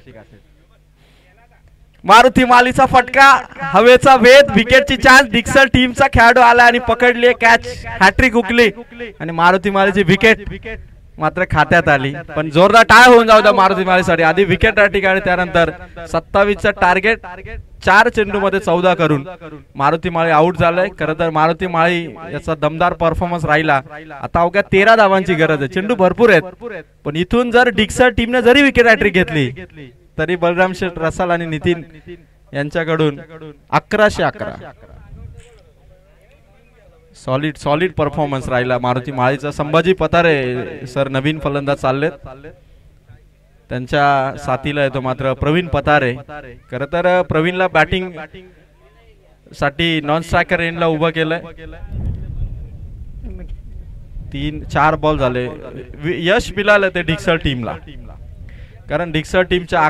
मारुती मालीचा फटका, हवेचा वेध, विकेटची चान्स. डिक्सर टीमचा खेळाडू आला आणि पकडली कॅच. हॅट्रिक हुकली आणि मारुती मालीची विकेट मात्र खात्यात आली. पण जोरदार टाळ होऊन जाऊ द्या मारुती मालीसाठी. आधी विकेट या ठिकाणी, त्यानंतर 27चं टार्गेट 4 चेंडू मध्ये 14 करून मारुती माळी आउट झालाय. खरं तर मारुती माळी याचा दमदार परफॉर्मन्स राहिला. आता अवघ्या 13 धावांची गरज आहे. चेंडू भरपूर आहेत पण इथून जर डिक्सर टीमने जरी विकेट हॅट्रिक घेतली तरी बलराम शेठ रसाल आणि नितीन यांच्याकडून 11-11. सॉलिड परफॉर्मन्स राहिला मारुती माळीचा. संभाजी पतारे सर नवीन फलंदाज चाललेत, त्यांच्या साथीला येतो मात्र प्रवीण पतारे. खरं तर प्रवीणला बॅटिंग साठी नॉन स्ट्रायकर एंडला उभं केलंय. 3-4 बॉल झाले. यश मिळालं ते डिक्सर टीमला. कारण डिक्सर टीमच्या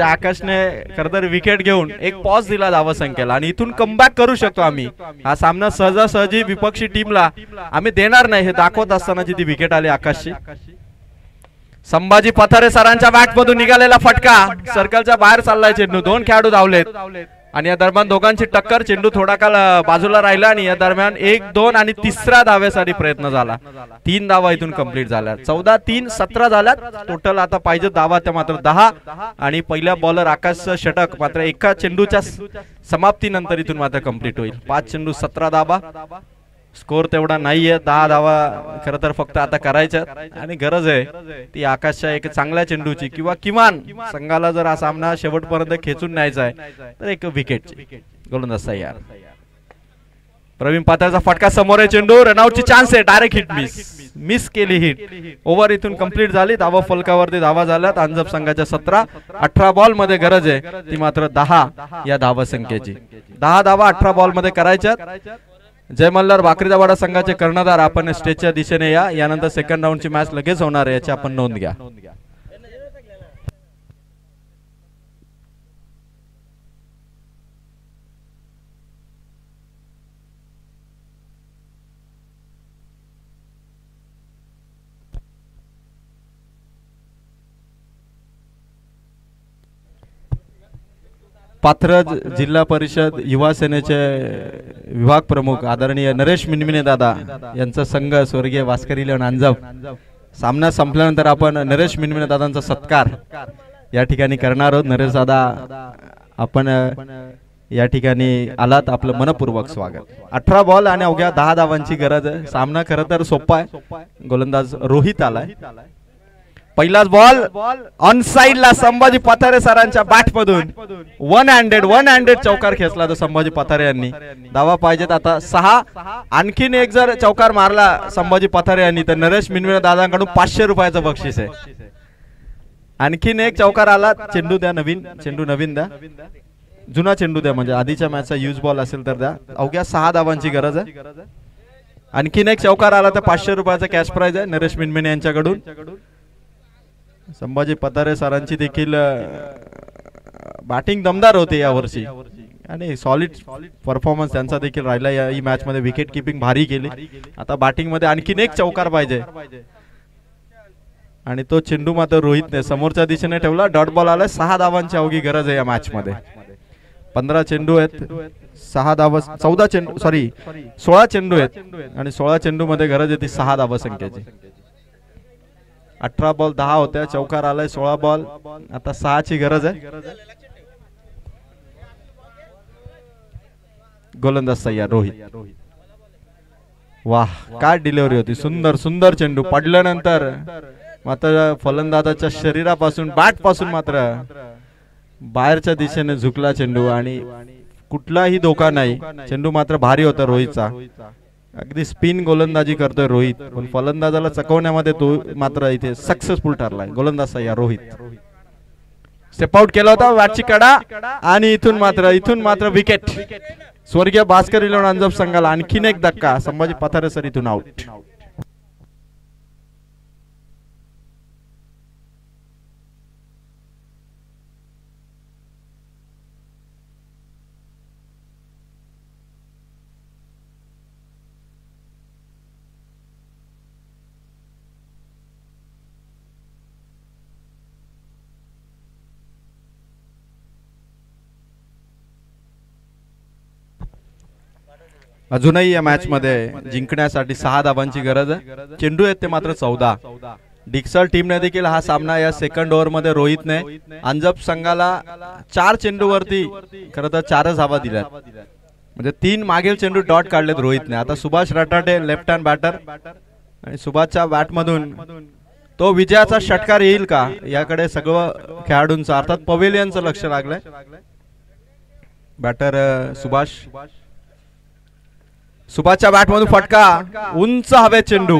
आकाशने खरं तर विकेट घेऊन एक पॉज दिला धावसंख्येला आणि इथून कमबॅक करू शकतो आम्ही. हा सामना सहजासहजी विपक्षी टीमला आम्ही देणार नाही हे दाखवत असतानाची ती विकेट आली आकाशची. संभाजी पथारे सरांच्या बॅट मधून निघालेला फटका सर्कलच्या बाहेर चाललाय. चेंडू 2 खेळाडू धावलेत आणि या दरम्यान दोघांची टक्कर. चेंडू थोडा काल बाजूला राहिला आणि या दरम्यान 1-2 आणि 3रा धाव्यासाठी प्रयत्न झाला. 3 धावा इथून कंप्लीट झाल्या. 14-3 17 झाल्यात टोटल. आता पाहिजे धावा त्या मात्र 10 आणि पहिल्या बॉलर आकाशचं षटक मात्र एका चेंडूच्या समाप्तीनंतर इथून मात्र कंप्लीट होईल. 5 चेंडू 17 धावा. स्कोर तेवढा नाहीये. 10 धावा खरं तर फक्त आता करायच्या आणि गरज आहे ती आकाशच्या एक चांगल्या चेंडूची किंवा किमान संघाला जर हा सामना शेवटपर्यंत खेचून न्यायचा आहे तर एक विकेटची. गोलंदाज तयार. प्रवीण पात्राचा फटका समोर आहे. चेंडू रनआउटची चान्स आहे. डायरेक्ट हिट मिस केली हिट. ओव्हर इथून कंप्लीट झाली. धावा फलकावरती धावा झाल्यात. अंजप संघाच्या 17. 18 बॉल मध्ये गरज आहे ती मात्र 10 या धावा संख्येची. 10 धावा 18 बॉल मध्ये करायच्यात. जय मल्हार भाकरीदावाडा संघाचे कर्णधार आपण स्टेजच्या दिशेने या. यानंतर सेकंड राऊंडची मॅच लगेच होणार आहे, याची आपण नोंद घ्या. पाथरज जिल्हा परिषद युवा सेनेचे विभाग प्रमुख आदरणीय नरेश मिनमिने दादा यांचा संघ स्वर्गीय भास्करी लेवण अंजप. सामना संपल्यानंतर आपण नरेश मिनमिने दादांचा सत्कार या ठिकाणी करणार आहोत. नरेश दादा, आपण या ठिकाणी आलात, आपलं मनपूर्वक स्वागत. 18 बॉल आणि अवघ्या 10 धावांची गरज आहे. सामना खरं तर सोपा आहे. गोलंदाज रोहित आलाय. पहिलाच बॉल ऑन साइडला संभाजी पथारे सरांच्या बॅट मधून वन हँडेड चौकार खेचला तो संभाजी पथारे यांनी. धावा पाहिजेत आता 6. आणखीन एक जर चौकार मारला संभाजी पथारे यांनी तर नरेश मिनमिने दादांकडून 500 रुपयाचं बक्षीस आहे. आणखीन एक चौकार आला. चेंडू द्या, चेंडू नवीन द्या, जुना चेंडू द्या, म्हणजे आधीच्या मॅचचा यूज बॉल असेल तर द्या. अवघ्या 6 धावांची गरज आहे. आणखीन एक चौकार आला तर 500 रुपयाचा कॅश प्राइज आहे नरेश मिनमिने यांच्याकडून. संभाजी पथारे सरांची देखील बॅटिंग दमदार होते या वर्षी आणि सॉलिड परफॉर्मन्स त्यांचा देखील राहिला. या मॅच मध्ये विकेट किपिंग भारी केली. आता बॅटिंग मध्ये आणखीन एक चौकार पाहिजे आणि तो चेंडू मात्र रोहितने समोरच्या दिशेने ठेवला. डॉट बॉल आला. 6 धावांची अवघी गरज आहे या मॅच मध्ये. 15 चेंडू आहेत, 6 धावा, 14 चेंडू, सॉरी 16 चेंडू आहेत आणि 16 चेंडू मध्ये गरज येते 6 धावा संख्येची. 18 बॉल 10 होत्या, चौकार आलाय. 16 बॉल, आता 6 ची गरज आहे. गोलंदाज तयार रोहित. वाह, काय डिलिव्हरी होती. सुंदर सुंदर चेंडू पडल्यानंतर मात्र फलंदाजाच्या शरीरापासून, बॅट पासून मात्र बाहेरच्या दिशेने झुकला चेंडू आणि कुठलाही धोका नाही. चेंडू मात्र भारी होता रोहितचा. अगदी स्पिन गोलंदाजी करतोय रोहित, पण फलंदाजाला चकवण्यामध्ये तो मात्र इथे सक्सेसफुल ठरलाय. गोलंदाज या रोहित स्टेप आउट केला होता, बॅटची कडा आणि इथून मात्र विकेट. स्वर्गीय भास्करी लेवण अंजप संघाला आणखीन एक धक्का. संभाजी पथारे सर इथून आउट. अजूनही या मॅच मध्ये जिंकण्यासाठी 6 धावांची गरज आहे. चेंडू आहेत ते मात्र 14. डिक्सल टीमने देखील हा सामना या सेकंड ओव्हर मध्ये रोहितने अंजप संघाला 4 चेंडूवरती खरं तर 4 धावा दिल्यात, म्हणजे 3 मागील चेंडू डॉट काढलेत रोहितने. आता Subhash Ratate left hand batter आणि सुभाषच्या बॅट मधून तो विजयाचा षटकार येईल का याकडे सगळं खेळाडूंचं अर्थात पवेलियनचं लक्ष लागलंय. बॅटर सुभाषच्या बॅट मधून फटका, उंच हवेत चेंडू,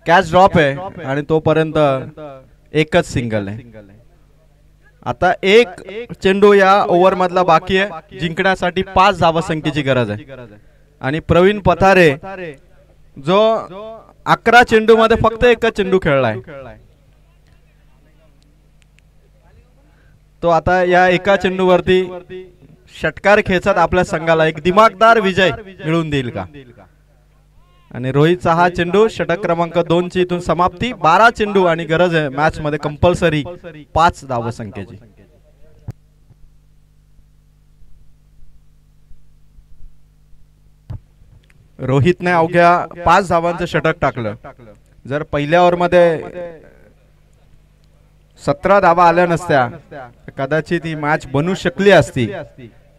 कॅच ड्रॉप आहे आणि तोपर्यंत एकच सिंगल आहे. आता एक चेंडू या ओव्हर मधला बाकी आहे. जिंकण्यासाठी 5 धावा संख्येची गरज आहे आणि प्रवीण पथारे जो 11 चेंडू मध्ये फक्त एकच चेंडू खेळलाय, तो आता या एका चेंडूवरती षटकार खेचत आपल्या संघाला एक दिमागदार विजय मिळवून देईल का. आणि रोहितचा हा चेंडू षटक क्रमांक 2 ची इथून समाप्ती. 12 चेंडू आणि गरज आहे मॅच मध्ये कंपल्सरी 5 धावा संख्येची. रोहितने अवघ्या 5 धावांचं षटक टाकलं. जर पहिल्या ओव्हर मध्ये 17 धावा आल्या नसत्या कदाचित ही मॅच बनू शकली असती,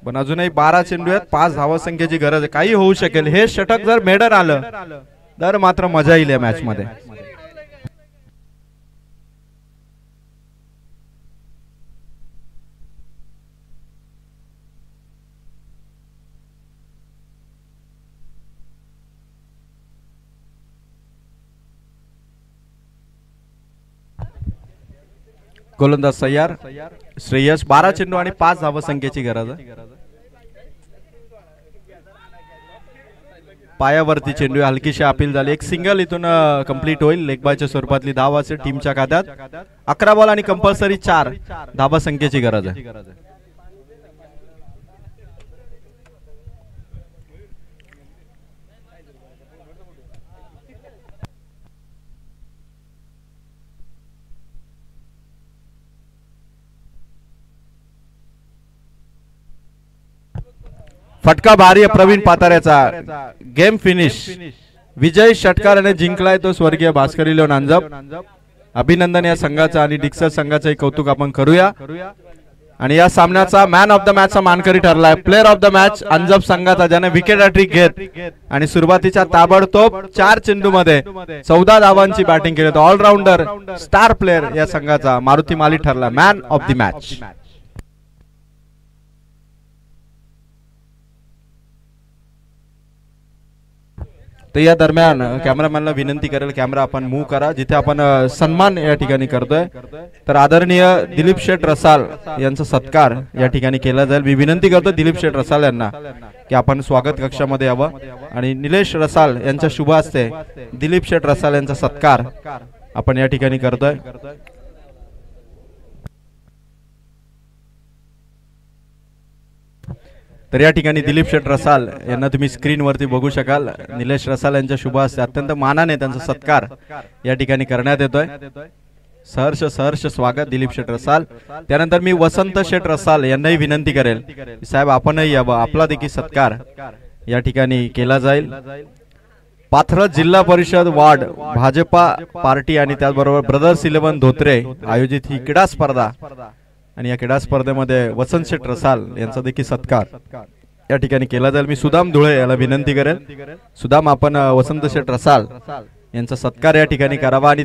पण अजूनही 12 चेंडू आहेत, 5 धावा संख्येची गरज आहे. काही होऊ शकेल. हे षटक जर मेडन आलं तर मात्र मजा येईल या मॅच मध्ये. गोलंदाज तयार. श्रेयस 12 चेंडू आणि 5 धावा संख्येची गरज आहे. पायावरती चेंडू, हलकीशी अपील झाली. एक सिंगल इथून कंप्लीट होईल. लेग बायच्या स्वरूपातली धाव असेल टीमच्या खात्यात. 11 बॉल आणि कंपल्सरी 4 धावा संख्येची गरज आहे. फटका भारी आहे प्रवीण पाताऱ्याचा. Game finish. विजय षटकार याने जिंकलाय तो स्वर्गीय भास्करी लोन अंजप. अभिनंदन या संघाचा आणि डिक्सर संघाचंही कौतुक आपण करूया. आणि या सामन्याचा मॅन ऑफ द मॅचचा मानकरी ठरलाय प्लेअर ऑफ द मॅच अंजप संघाचा, ज्याने विकेट हॅट्रिक घेत आणि सुरुवातीच्या ताबडतोब 4 चेंडूमध्ये 14 धावांची बॅटिंग केली. ऑलराऊंडर स्टार प्लेअर या संघाचा मारुती माली ठरला मॅन ऑफ द मॅच. तर या दरम्यान कॅमेरामॅनला विनंती करेल कॅमेरा आपण मूव्ह करा जिथे आपण सन्मान या ठिकाणी करतोय. तर आदरणीय दिलीप शेठ रसाल यांचा सत्कार या ठिकाणी केला जाईल. मी विनंती करतो दिलीप शेठ रसाल यांना की आपण स्वागत कक्षामध्ये यावं आणि निलेश रसाल यांच्या शुभ हस्ते दिलीप शेठ रसाल यांचा सत्कार आपण या ठिकाणी करतोय. तर या ठिकाणी दिलीप शेठ रसाल यांना तुम्ही स्क्रीनवरती बघू शकाल. निलेश रसाल यांच्या शुभ हस्ते अत्यंत मानाने त्यांचा सत्कार या ठिकाणी करण्यात येतोय. सहर्ष सहर्ष स्वागत दिलीप शेठ रसाल. त्यानंतर मी वसंत शेठ रसाल यांनाही विनंती करेल साहेब आपणही यावं, आपला देखील सत्कार या ठिकाणी केला जाईल. पाथरज जिल्हा परिषद वार्ड भाजपा पार्टी आणि त्याचबरोबर ब्रदर्स 11 धोत्रे आयोजित ही क्रीडा स्पर्धा आणि या क्रीडा स्पर्धेमध्ये वसंत शेठ रसाल यांचा देखील सत्कार या ठिकाणी केला जाईल. मी सुदाम धुळे याला विनंती करेल, सुदाम आपण वसंत शेठ रसाल यांचा सत्कार या ठिकाणी करावा आणि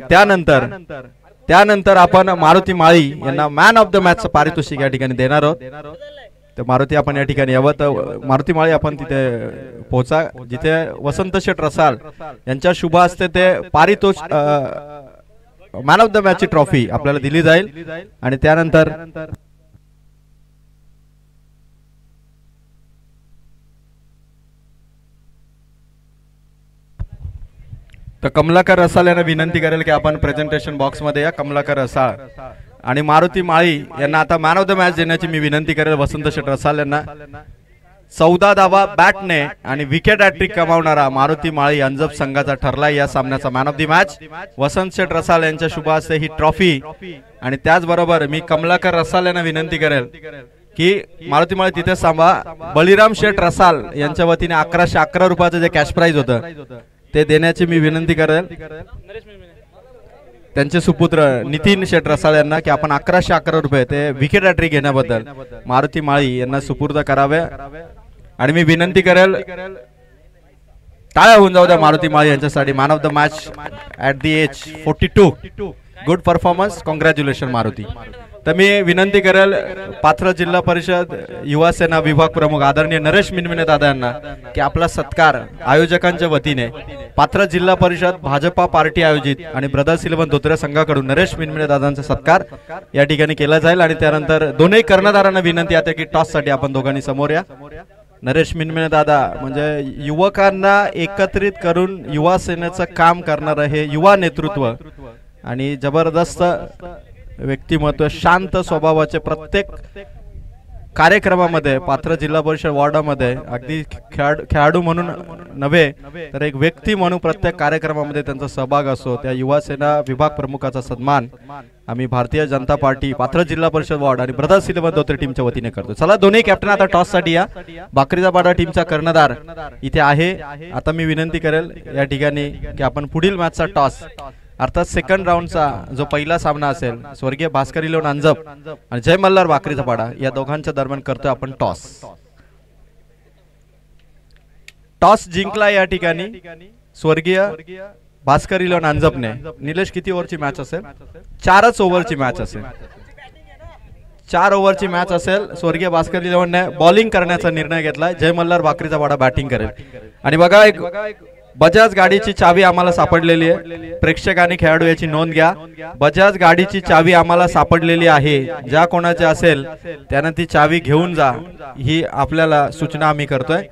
त्यानंतर आपण मारुती माळी यांना मॅन ऑफ द मॅचचं पारितोषिक या ठिकाणी देणार आहोत. तर मारुती आपण या ठिकाणी यावं. तर मारुती माळी आपण तिथे पोहोचा जिथे वसंत शेठ रसाल यांच्या शुभ हस्ते ते पारितोषिक मॅन ऑफ द मॅच ची ट्रॉफी आपल्याला दिली जाईल. आणि त्यानंतर तर कमलाकर रसाल यांना विनंती करेल की आपण प्रेझेंटेशन बॉक्स मध्ये या. कमलाकर रसाळ आणि मारुती माळी यांना आता मॅन ऑफ द मॅच देण्याची मी विनंती करेल वसंत शेठ रसाल यांना. 14 धावा बॅटने आणि विकेट हॅट्रिक कमावणारा मारुती माळी अंजप संघाचा ठरला या सामन्याचा मॅन ऑफ द मॅच. वसंत शेठ रसाल यांच्या शुभ हस्ते ही ट्रॉफी आणि त्याचबरोबर मी कमलाकर रसाल यांना विनंती करेल की मारुती माळी तिथे सांभा. बळीराम शेठ रसाल यांच्या वतीने 1111 रुपयाचं जे कॅश प्राइज होतं ते देण्याची मी विनंती करेल त्यांचे सुपुत्र नितीन शेठ रसाळ यांना की आपण 1111 रुपये ते विकेट हॅट्रिक घेण्याबद्दल मारुती माळी यांना सुपूर्द करावे. आणि मी विनंती करेल टाळ्या होऊन जाऊ द्या मारुती माळी यांच्यासाठी. Man of the match at the age 42. Good performance, congratulation Maruti. तर मी विनंती करेल पाथरज जिल्हा परिषद युवा सेना विभाग प्रमुख आदरणीय नरेश मिनमिने दादा यांना की आपला सत्कार आयोजकांच्या वतीने पाथरज जिल्हा परिषद भाजपा पार्टी आयोजित आणि ब्रदर्स 11 धोत्रे संघाकडून नरेश मिनमिने दादांचा सत्कार या ठिकाणी केला जाईल. आणि त्यानंतर दोन्ही कर्णधारांना विनंती आहे की टॉस साठी आपण दोघांनी समोर या. नरेश मिनमिने दादा म्हणजे युवकांना एकत्रित करून युवा सेनेचं काम करणारं हे युवा नेतृत्व आणि जबरदस्त व्यक्तिमत्व, शांत स्वभावाचे. प्रत्येक कार्यक्रमामध्ये पाथरज जिल्हा परिषद वॉर्डामध्ये अगदी खेळाडू म्हणून नव्हे तर एक व्यक्ती म्हणून प्रत्येक कार्यक्रमामध्ये त्यांचा सहभाग असतो. त्या युवा सेना विभाग प्रमुखाचा सन्मान आम्ही भारतीय जनता पार्टी पाथरज जिल्हा परिषद वॉर्ड आणि ब्रदर्स 11 धोत्रे टीमच्या वतीने करतो. चला दोन्ही कॅप्टन आता टॉस साठी या. बाकरीचा पाडा टीमचा कर्णधार इथे आहे. आता मी विनंती करेल या ठिकाणी की आपण पुढील मॅचचा टॉस अर्थात सेकंड राऊंडचा जो पहिला सामना असेल स्वर्गीय भास्करी लोन अंजप आणि जय मल्हार बाकरीचा पाडा या दोघांच्या दरम्यान करतोय आपण टॉस. टॉस जिंकला या ठिकाणी स्वर्गीय भास्करी लोन अंजपने. निलेश किती ओव्हरची मॅच असेल? 4च ओव्हरची मॅच असेल. 4 ओव्हरची मॅच असेल. स्वर्गीय भास्करी लोनने बॉलिंग करण्याचा निर्णय घेतलाय. जय मल्हार बाकरीचा पाडा बॅटिंग करेल. आणि बघा एक बजाज गाडीची चावी आम्हाला सापडलेली आहे. प्रेक्षकांनी खेळाडू याची नोंद घ्या. बजाज गाडीची चावी आम्हाला सापडलेली आहे. ज्या कोणाची असेल त्याने ती चावी घेऊन जा ही आपल्याला सूचना आम्ही करतोय.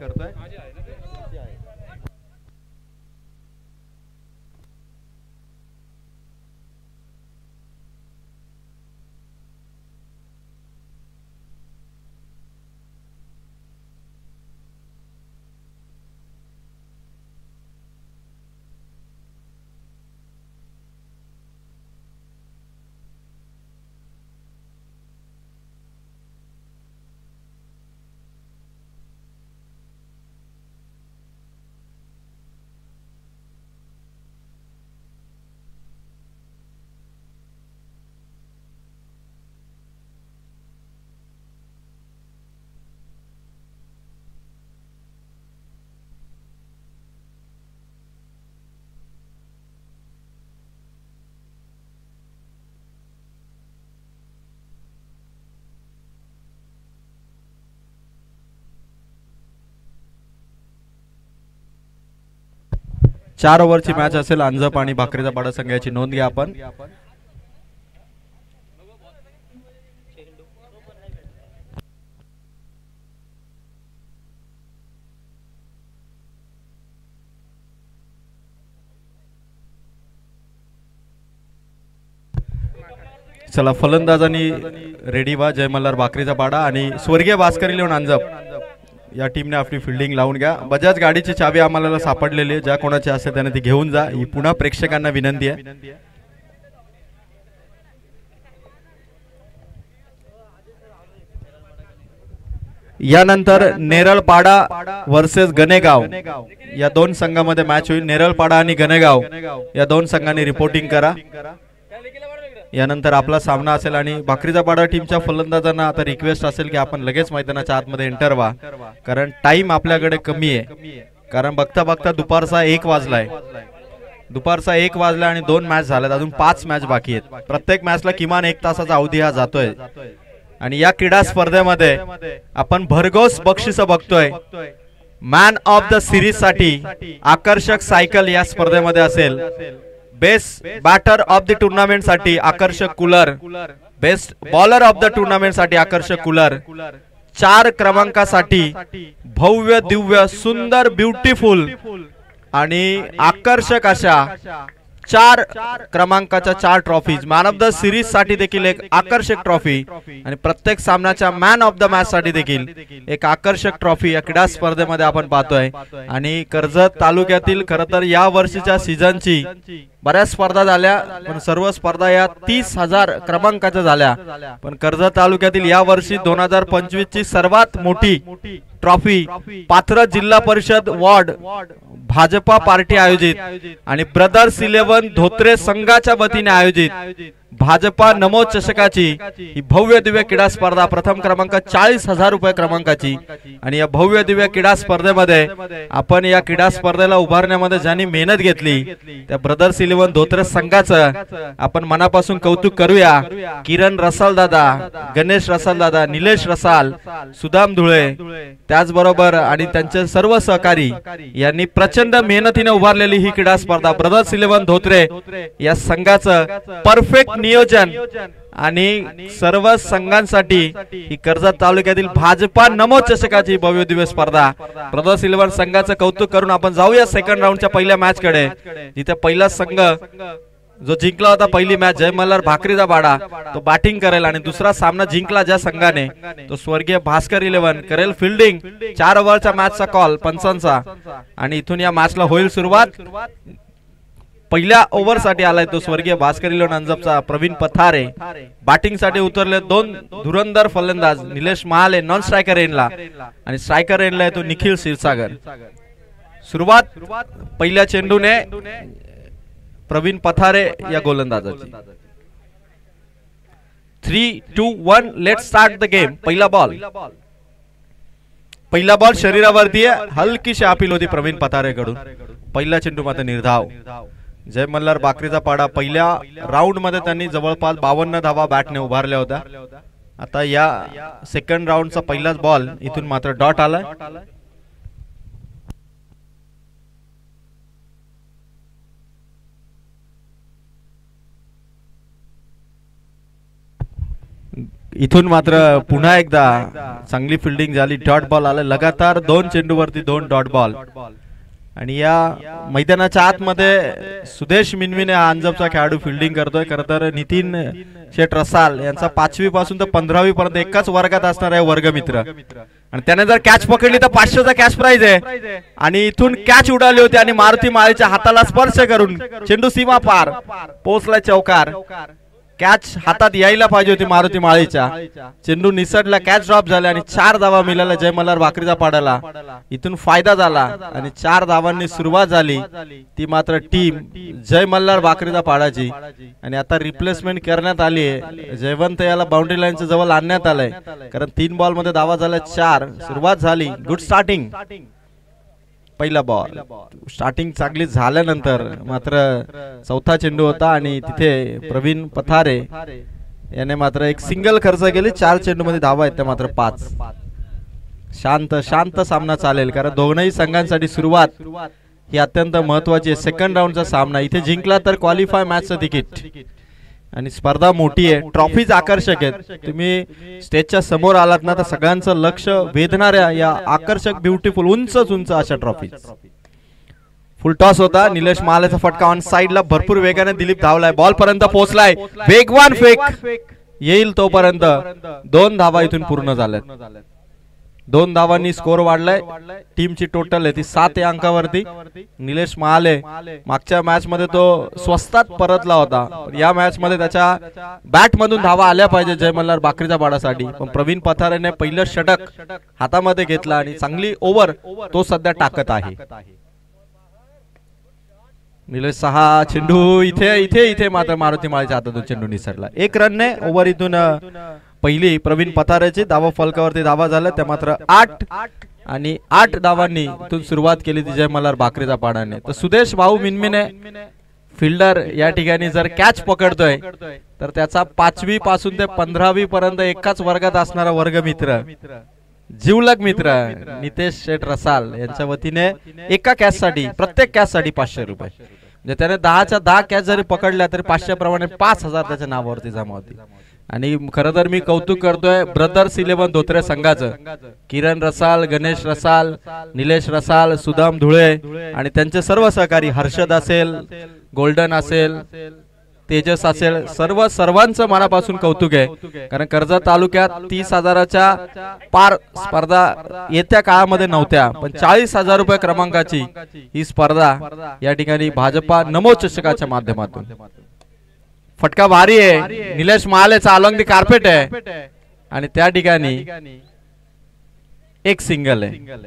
4 ओव्हरची मॅच असेल अंजप आणि भाकरीचा पाडा संघाची नोंद घ्या आपण. चला फलंदाजांनी रेडी व्हा. जय मल्हार भाकरीचा पाडा आणि स्वर्गीय भास्करी लिहून अंजप या टीमने आपली फिल्डिंग लावून घ्या. बजाज गाडीची चावी आम्हाला सापडलेली आहे, ज्या कोणाची असेल त्याने ती घेऊन जा, ही पुन्हा प्रेक्षकांना विनंती आहे. यानंतर नेरळपाडा वर्सेस गणेगाव या 2 संघांमध्ये मॅच होईल. नेरळपाडा आणि गणेगाव या 2 संघांनी रिपोर्टिंग करा. यानंतर आपला सामना असेल आणि भाकरीचा पाडा टीमच्या फलंदाजांना आता रिक्वेस्ट असेल की आपण लगेच मैदानाच्या आतमध्ये एंटर व्हा, कारण टाइम आपल्याकडे कमी आहे. कारण बघता बघता दुपारचा 1 वाजलाय. दुपारचा 1 वाजला आणि 2 मॅच झाल्यात, अजून 5 मॅच बाकी आहेत. प्रत्येक मॅचला किमान 1 तासाचा अवधी हा जातोय आणि या क्रीडा स्पर्धेमध्ये आपण भरघोस बक्षीस बघतोय. मॅन ऑफ द सिरीज साठी आकर्षक सायकल या स्पर्धेमध्ये असेल. Best batter of the tournament साठी आकर्षक cooler, best bowler of the tournament साठी आकर्षक कूलर, 4 क्रमांकासाठी भव्य दिव्य सुंदर ब्युटिफुल आणि आकर्षक अशा 4 क्रमांकाच्या 4 trophies. Man of the series साठी देखील एक आकर्षक ट्रॉफी आणि प्रत्येक सामन्याच्या मॅन ऑफ द मॅच साठी देखील एक आकर्षक ट्रॉफी या क्रीडा स्पर्धेमध्ये आपण पाहतोय. आणि कर्जत तालुक्यातील खरं तर या वर्षीच्या सीझनची बऱ्याच स्पर्धा झाल्या, पण सर्व स्पर्धा या 30,000 क्रमांकाच्या झाल्या. पण कर्जत तालुक्यातील या वर्षी 2025 ची सर्वात मोठी ट्रॉफी पाथरज जिल्हा परिषद वॉर्ड भाजपा पार्टी आयोजित आणि ब्रदर्स 11 धोत्रे संघाच्या वतीने आयोजित भाजपा नमो चषकाची ही भव्य दिव्य क्रीडा स्पर्धा. प्रथम क्रमांक 40,000 रुपये क्रमांकाची. आणि या भव्य दिव्य क्रीडा स्पर्धेमध्ये आपण या क्रीडा स्पर्धेला उभारण्यामध्ये ज्यांनी मेहनत घेतली त्या ब्रदर्स 11 धोत्रे संघाचं आपण मनापासून कौतुक करूया. किरण रसाल दादा, गणेश रसाल दादा, निलेश रसाल, सुदाम धुळे, त्याचबरोबर आणि त्यांचे सर्व सहकारी यांनी प्रचंड मेहनतीने उभारलेली ही क्रीडा स्पर्धा. ब्रदर्स 11 धोत्रे या संघाचं परफेक्ट नियोजन आणि सर्व संघांसाठी ही कर्जत तालुक्यातील भाजपा नमो चषकाची भव्य दिव्य स्पर्धा. ब्रदर्स 11 संघाचं कौतुक करून आपण जाऊया सेकंड राऊंडच्या पहिल्या मॅच कडे, जिथे पहिला संघ जो जिंकला होता पहिली मॅच जय मल्हार भाकरीचा पाडा तो बॅटिंग करेल आणि दुसरा सामना जिंकला ज्या संघाने तो स्वर्गीय भास्कर 11 करेल फिल्डिंग. 4 ओव्हरच्या मॅचचा कॉल पंचांचा आणि इथून या मॅचला होईल सुरुवात. पहिल्या ओव्हर साठी आलाय तो स्वर्गीय भास्कर 11 अंजपचा प्रवीण पथारे. बॅटिंग साठी उतरले 2 धुरंधर फलंदाज निलेश महाले नॉन स्ट्रायकर एंडला आणि स्ट्रायकर एंडला आहे तो निखिल क्षीरसागर. सुरुवात पहिल्या चेंडूने प्रवीण पथारे या गोलंदाजाची. 3, 2, 1 लेट्स स्टार्ट द गेम. पहिला बॉल शरीरावरती आहे, हलकीशी अपील होती प्रवीण पथारे कडून. पहिला चेंडू मात्र निर्धाव. जय मल्हार भाकरीचा पाडा पहिल्या राऊंड मध्ये त्यांनी जवळपास 52 धावा बॅटने उभारल्या होत्या. आता या सेकंड राऊंडचा पहिलाच बॉल इथून मात्र डॉट आलाय. इथून मात्र पुन्हा एकदा चांगली फिल्डिंग झाली, डॉट बॉल आला. लगातार 2 चेंडूवरती 2 डॉट बॉल. आणि या मैदानाच्या आतमध्ये सुदेश मिनविने हा अंजपचा खेळाडू फिल्डिंग करतोय. खरं तर नितीन शेठ रसाल यांचा 5वी पासून तर 15वी पर्यंत एकाच वर्गात असणार आहे वर्गमित्र. आणि त्याने जर कॅच पकडली तर 500चा कॅच प्राइज आहे. आणि इथून कॅच उडाली होती आणि मारुती माळीच्या हाताला स्पर्श करून चेंडू सीमा पार पोहोचला चौकार. कॅच हातात यायला पाहिजे होती मारुती माळीच्या. चेंडू निसटला, कॅच ड्रॉप झाला आणि 4 धावा मिळाल्या जय मल्हार भाकरीचा पाडाला. इथून फायदा झाला आणि 4 धावांनी सुरुवात झाली ती मात्र टीम जय मल्हार भाकरीचा पाडाची. आणि आता रिप्लेसमेंट करण्यात आली आहे. जयवंत याला बाउंड्री लाईनच्या जवळ आणण्यात आलंय, कारण 3 बॉल मध्ये धावा झाल्या 4. सुरुवात झाली, गुड स्टार्टिंग. पहिला बॉल स्टार्टिंग चांगली झाल्यानंतर मात्र चौथा चेंडू होता आणि तिथे प्रवीण पथारे याने मात्र एक सिंगल खर्च केली. 4 चेंडू मध्ये धावा आहेत त्या मात्र 5. शांत सामना चालेल, कारण दोन्ही संघांसाठी सुरुवात ही अत्यंत महत्वाची आहे. सेकंड राऊंडचा सामना, इथे जिंकला तर क्वालिफाय मॅचचं तिकीट. आणि स्पर्धा मोठी आहे, ट्रॉफीज आकर्षक आहेत. तुम्ही स्टेजच्या समोर आलात ना तर सगळ्यांचं लक्ष वेधणाऱ्या या आकर्षक ब्युटिफुल उंचच उंच अशा ट्रॉफी. फुल टॉस होता, निलेश महालेचा फटका ऑन साइडला, भरपूर वेगाने दिलीप धावलाय, बॉल पर्यंत पोहोचलाय, वेगवान फेक येईल तोपर्यंत 2 धावा इथून पूर्ण झाल्यात. 2 धावांनी स्कोर वाढलाय. टीमची टोटल आहे ती 7 या अंकावरती. निलेश महाले मागच्या मॅच मध्ये तो स्वस्तात परतला होता, या मॅच मध्ये त्याच्या बॅट मधून धावा आल्या पाहिजे जय मल्हार बाकरीच्या पाडासाठी, पण प्रवीण पथारेने पहिलं षटक हातामध्ये घेतला आणि चांगली ओव्हर तो सध्या टाकत आहे. निलेश 6 चेंडू इथे इथे इथे मात्र मारुती माळीच्या हातातून चेंडू निसरला. 1 रनने ओव्हर इथून पहिली प्रवीण पथारेची धावा फलकावरती धावा झाल्या, त्या मात्र 8 आणि 8 धावांनी इथून सुरुवात केली ती जय मल्हार बाकरीचा पाडाने. तर सुदेश भाऊ मिनमिने फिल्डर या ठिकाणी जर कॅच पकडतोय तर त्याचा 5वी पासून ते 15वी पर्यंत एकाच वर्गात असणारा वर्गमित्र जीवलग मित्र नितेश शेठ रसाल यांच्या वतीने एका कॅच साठी प्रत्येक कॅच साठी 500 रुपये, म्हणजे त्याने 10च्या 10 कॅच जरी पकडल्या तरी 500 प्रमाणे 5000 त्याच्या नावावरती जमा होती. आणि खरं तर मी कौतुक करतोय ब्रदर्स 11 धोत्रे संघाचं. किरण रसाल, गणेश रसाल, निलेश रसाल, सुदाम धुळे आणि त्यांचे सर्व सहकारी, हर्षद असेल, गोल्डन असेल, तेजस असेल, सर्वांचं मनापासून कौतुक आहे. कारण कर्जत तालुक्यात 30,000च्या पार स्पर्धा येत्या काळामध्ये नव्हत्या, पण 40,000 रुपये क्रमांकाची ही स्पर्धा या ठिकाणी भाजपा नमो चषकाच्या माध्यमातून. फटका भारी आहे, निलेश महालेचा अलॉंग दी कार्पेट आहे आणि त्या ठिकाणी एक सिंगल आहे.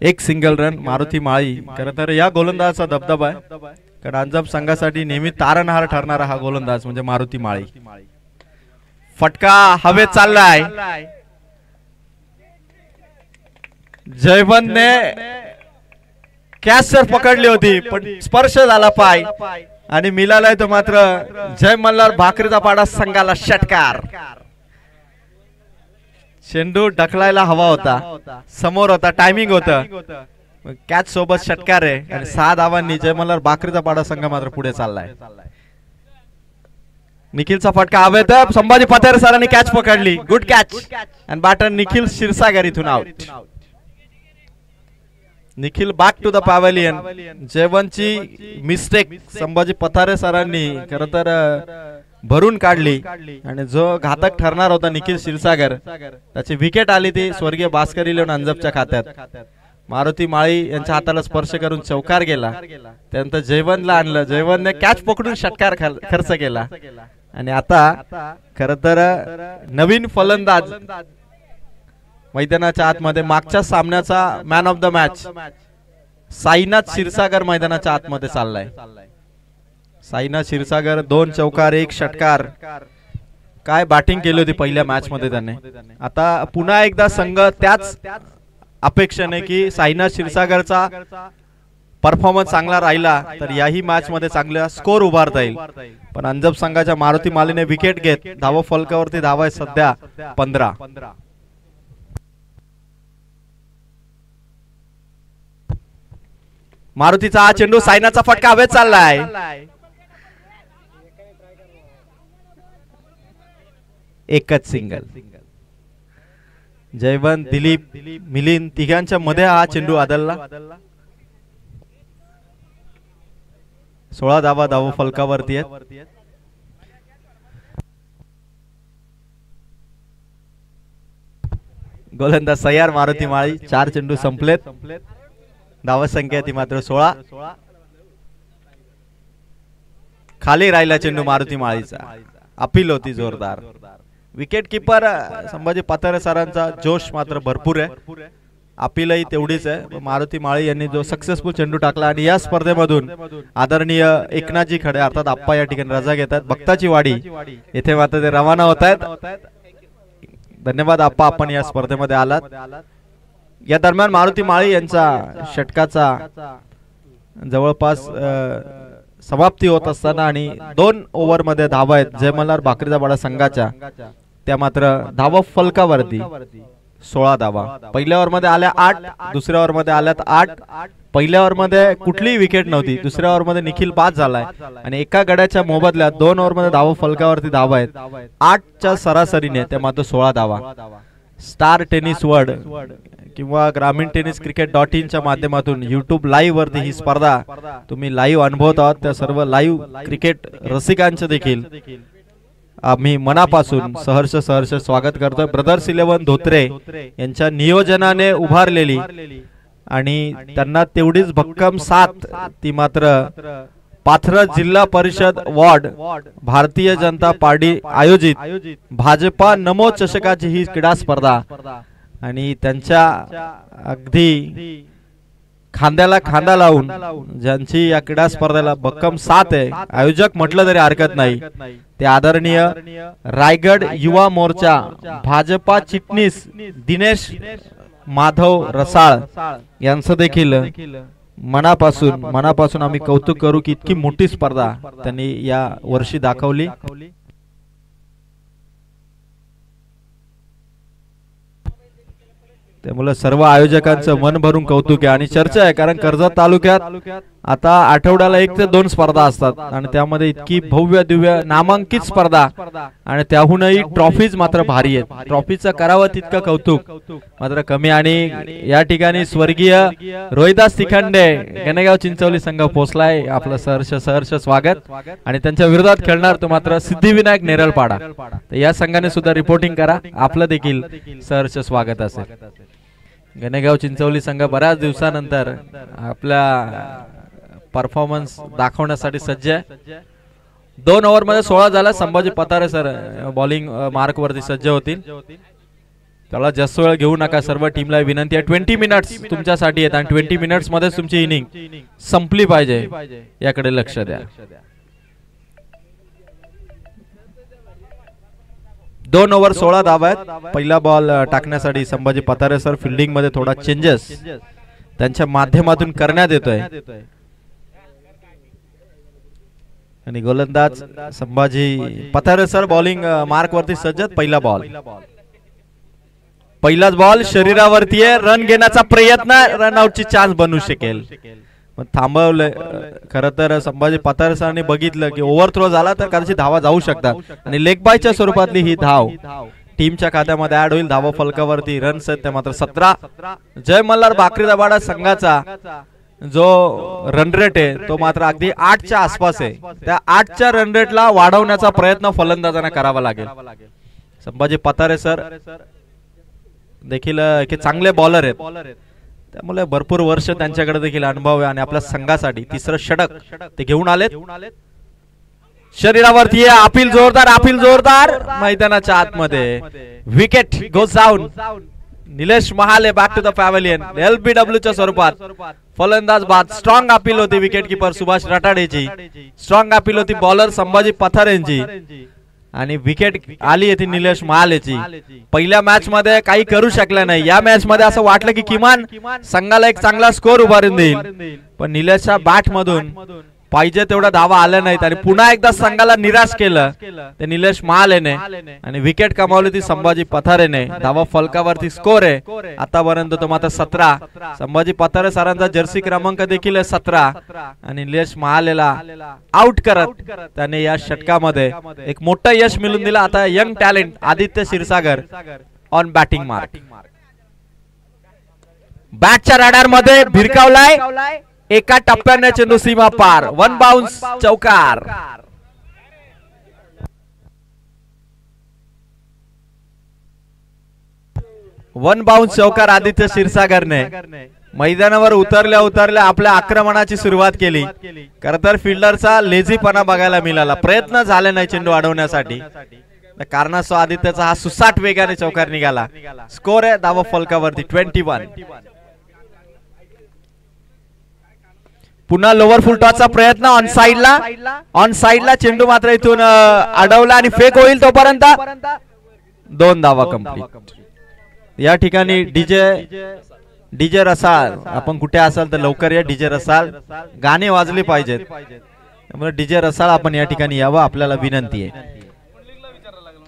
एक सिंगल रन मारुती माळी. खरं तर या गोलंदाजाचा दबदबा आहे, कारण अंजप संघासाठी नेहमी तारणहार ठरणारा हा गोलंदाज म्हणजे मारुती माळी. फटका हवेत चाललाय, जयवंतने कॅच सर पकडली होती पण स्पर्श झाला पाय आणि मिळालाय तो मात्र जय मल्हार भाकरीचा पाडा संघाला षटकार. चेंडू ढकलायला हवा होता, समोर होता, टायमिंग होतं, कॅच सोबत षटकार आहे आणि 6 धावांनी जय मल्हार भाकरीचा पाडा संघ मात्र पुढे चाललाय. निखिलचा फटका हवेत, संभाजी पथारे सरांनी कॅच पकडली, गुड कॅच आणि बॅटर निखिल क्षीरसागर इथून out. Nikhil back to the pavilion. जयवंतची मिस्टेक संभाजी पथारे सरांनी खरं तर भरून काढली आणि जो घातक ठरणार होता निखिल क्षीरसागर त्याची विकेट आली ती स्वर्गीय भास्कर इलेव्हन अंजपच्या खात्यात. मारुती माळी यांच्या हाताला स्पर्श करून चौकार गेला, त्यानंतर जयवंतला आणलं, जयवंतने कॅच पकडून षटकार खर्च केला आणि आता खरं तर नवीन फलंदाज मैदानाच्या आतमध्ये मागच्या सामन्याचा man of the match Sainath Kshirsagar मैदानाच्या आतमध्ये चाललाय. साईनाथ क्षीरसागर 2 चौकार 1 षटकार, काय बॅटिंग केली होती पहिल्या मॅच मध्ये त्याने. आता पुन्हा एकदा संघ त्याच अपेक्षेने की साईनाथ क्षीरसागरचा परफॉर्मन्स चांगला राहिला तर याही मॅच मध्ये चांगला स्कोर उभारता येईल. पण अंजप संघाच्या मारुती मालीने विकेट घेत धावा फलकावरती धावा आहे सध्या 15. मारुतीचा हा चेंडू, साईनाथचा फटका हवेत चाललाय. एकच सिंगल. जयवंत, दिलीप, मिलिंद तिघांच्या मध्ये हा चेंडू आदळला. 16 धावा धावा फलकावरती आहेत. गोलंदाज तयार मारुती माळी. 4 चेंडू संपलेत, धावा संख्या ती मात्र 16. खाली राहिला चेंडू मारुती माळीचा, अपील होती जोरदार. विकेट किपर संभाजी पथारे सरांचा जोश मात्र भरपूर आहे, अपीलही तेवढीच आहे. मारुती माळी यांनी जो सक्सेसफुल चेंडू टाकला आणि या स्पर्धेमधून आदरणीय एकनाथजी खडे अर्थात आप्पा या ठिकाणी रजा घेतात. भक्ताची वाडी येथे मात्र ते रवाना होत आहेत. धन्यवाद आप्पा, आपण या स्पर्धेमध्ये आलात. या दरम्यान मारुती माळी यांचा षटकाचा जवळपास समाप्ती होत असताना आणि 2 ओव्हरमध्ये धावा आहेत जय मल्हार भाकरीदाबाडा संघाच्या, त्या मात्र धावा फलकावरती 16 धावा. पहिल्या ओव्हरमध्ये आल्या 8, दुसऱ्या ओव्हरमध्ये आल्यात 8. पहिल्या ओव्हरमध्ये कुठलीही विकेट नव्हती, दुसऱ्या ओव्हरमध्ये निखिल बाद झालाय आणि एका गड्याच्या मोबदल्यात 2 ओव्हरमध्ये धावा फलकावरती धावा आहेत 8च्या सरासरीने, त्या मात्र 16 धावा. स्टार टेनिस वर्ल्ड किंवा ग्रामीण टेनिस क्रिकेट.in च्या माध्यमातून YouTube लाईव्ह वरती ही स्पर्धा तुम्ही लाईव्ह अनुभवत आहात. त्या सर्व लाईव्ह क्रिकेट रसिकांचे देखील आम्ही मनापासून सहर्ष स्वागत करतोय. ब्रदर्स 11 धोत्रे यांच्या नियोजनाने उभारलेली आणि त्यांना तेवढीच भक्कम साथ ती मात्र पाथरज जिल्हा परिषद वॉर्ड भारतीय जनता पार्टी आयोजित भाजपा नमो चषकाची ही क्रीडा स्पर्धा आणि त्यांच्या अगदी खांद्याला खांदा लावून ज्यांची या क्रीडा स्पर्धेला भक्कम साथ आहे, आयोजक म्हटलं तरी हरकत नाही, ते आदरणीय रायगड युवा मोर्चा भाजपा चिटणीस दिनेश माधव रसाळ यांचं देखील मनापासून आम्ही कौतुक करू की इतकी मोठी स्पर्धा त्यांनी या वर्षी दाखवली. त्यामुळे सर्व आयोजकांचं मन भरून कौतुक आहे आणि चर्चा आहे, कारण कर्जत तालुक्यात आता आठवड्याला 1 ते 2 स्पर्धा असतात आणि त्यामध्ये इतकी भव्य दिव्य नामांकित स्पर्धा आणि त्याहूनही ट्रॉफीज मात्र भारी आहेत. ट्रॉफीचं करावं तितकं कौतुक मात्र कमी. आणि या ठिकाणी स्वर्गीय रोहिदास तिखंडे गणेगाव चिंचवली संघ पोहोचलाय, आपलं सहर्ष स्वागत. आणि त्यांच्या विरोधात खेळणार तो मात्र सिद्धिविनायक नेरळपाडा, तर या संघाने सुद्धा रिपोर्टिंग करा, आपलं देखील सहर्ष स्वागत असेल. गणेगाव चिंचवली संघ बऱ्याच दिवसानंतर आपल्या परफॉर्मन्स दाखवण्यासाठी सज्ज आहे. 2 ओव्हरमध्ये 16 झाला. संभाजी पतारे सर बॉलिंग मार्क वरती सज्ज होतील, त्याला जास्त वेळ घेऊ नका. सर्व टीमला विनंती आहे, 20 मिनिट्स तुमच्यासाठी आहेत आणि 20 मिनिट्स मध्ये तुमची इनिंग संपली पाहिजे, याकडे लक्ष द्या. 2 ओव्हर 16 धावा आहेत. पहिला बॉल टाकण्यासाठी संभाजी पतारे सर फिल्डिंग मध्ये थोडा चेंजेस त्यांच्या माध्यमातून करण्यात येतोय आणि गोलंदाज संभाजी पतारे सर बॉलिंग मार्क वरती सज्ज. पहिला बॉल, पहिलाच बॉल शरीरावरती आहे, रन घेण्याचा प्रयत्न, रनआउटची चान्स बनू शकेल पण थांबवलंय. खरं तर संभाजी पतारे सरांनी बघितलं की ओव्हरथ्रो झाला तर कदाचित धावा जाऊ शकतात आणि लेग बायच्या स्वरूपातली ही धाव टीमच्या खात्यामध्ये ऍड होईल. धावा फलकावरती रन्स आहेत ते मात्र 17. जय मल्हार भाकरीदाबाडा संघाचा जो रन रेट आहे तो मात्र अगदी 8च्या आसपास आहे. त्या 8च्या रन रेटला वाढवण्याचा प्रयत्न फलंदाजांना करावा लागेल. संभाजी पतारे सर देखील चांगले बॉलर आहेत, त्यामुळे भरपूर वर्ष त्यांच्याकडे देखील अनुभव आहे आणि आपल्या संघासाठी तिसरं षटक ते घेऊन आलेत. शरीरावरती अपील जोरदार मैदानाच्या आतमध्ये wicket goes down. Nilesh Mahale back to the pavilion LBW च्या स्वरूपात. फलंदाज बाद. स्ट्रॉंग अपील होती विकेट किपर सुभाष रटाडेची, स्ट्रॉंग अपील होती बॉलर संभाजी पथारेंची आणि विकेट आली होती निलेश महालेची. पहिल्या मॅच मध्ये काही करू शकला नाही, या मॅच मध्ये असं वाटलं की किमान संघाला एक चांगला स्कोर उभारून देईल पण निलेशच्या बॅट मधून पाहिजे तेवढा धावा आल्या नाहीत आणि पुन्हा एकदा संघाला निराश केलं ते निलेश महालेने आणि विकेट कमावली ती संभाजी पथारेने. धावा फलकावरती स्कोर आहे आतापर्यंत तो मात्र 17. संभाजी पथारे सरांचा जर्सी क्रमांक देखील आहे 17 आणि निलेश महालेला आउट करत त्याने या षटकामध्ये एक मोठं यश मिळवून दिलं. आता young talent Aditya Kshirsagar on batting mark. बॅटच्या रडार मध्ये भिरकावलाय, एका टप्प्याने चेंडू सीमा पार. 1 बाउन्स चौकार. आदित्य क्षीरसागरने मैदानावर उतरल्या आपल्या आक्रमणाची सुरुवात केली. खरं तर फिल्डरचा लेझीपणा बघायला मिळाला, प्रयत्न झाले नाही चेंडू अडवण्यासाठी, कारणास्तव आदित्यचा हा सुसाट वेगाने चौकार निघाला. स्कोर आहे धावा फलकावरती 21. पुन्हा लोअर फुलटॉसचा प्रयत्न ऑन साइडला चेंडू मात्र इथून अडवला आणि फेक होईल तोपर्यंत 2 धावा कंप्लीट. या ठिकाणी डीजे रसाळ, आपण कुठे असाल तर लवकर या. डीजे रसाळ गाणे वाजले पाहिजेत. त्यामुळे डीजे रसाळ आपण या ठिकाणी यावं आपल्याला विनंती आहे.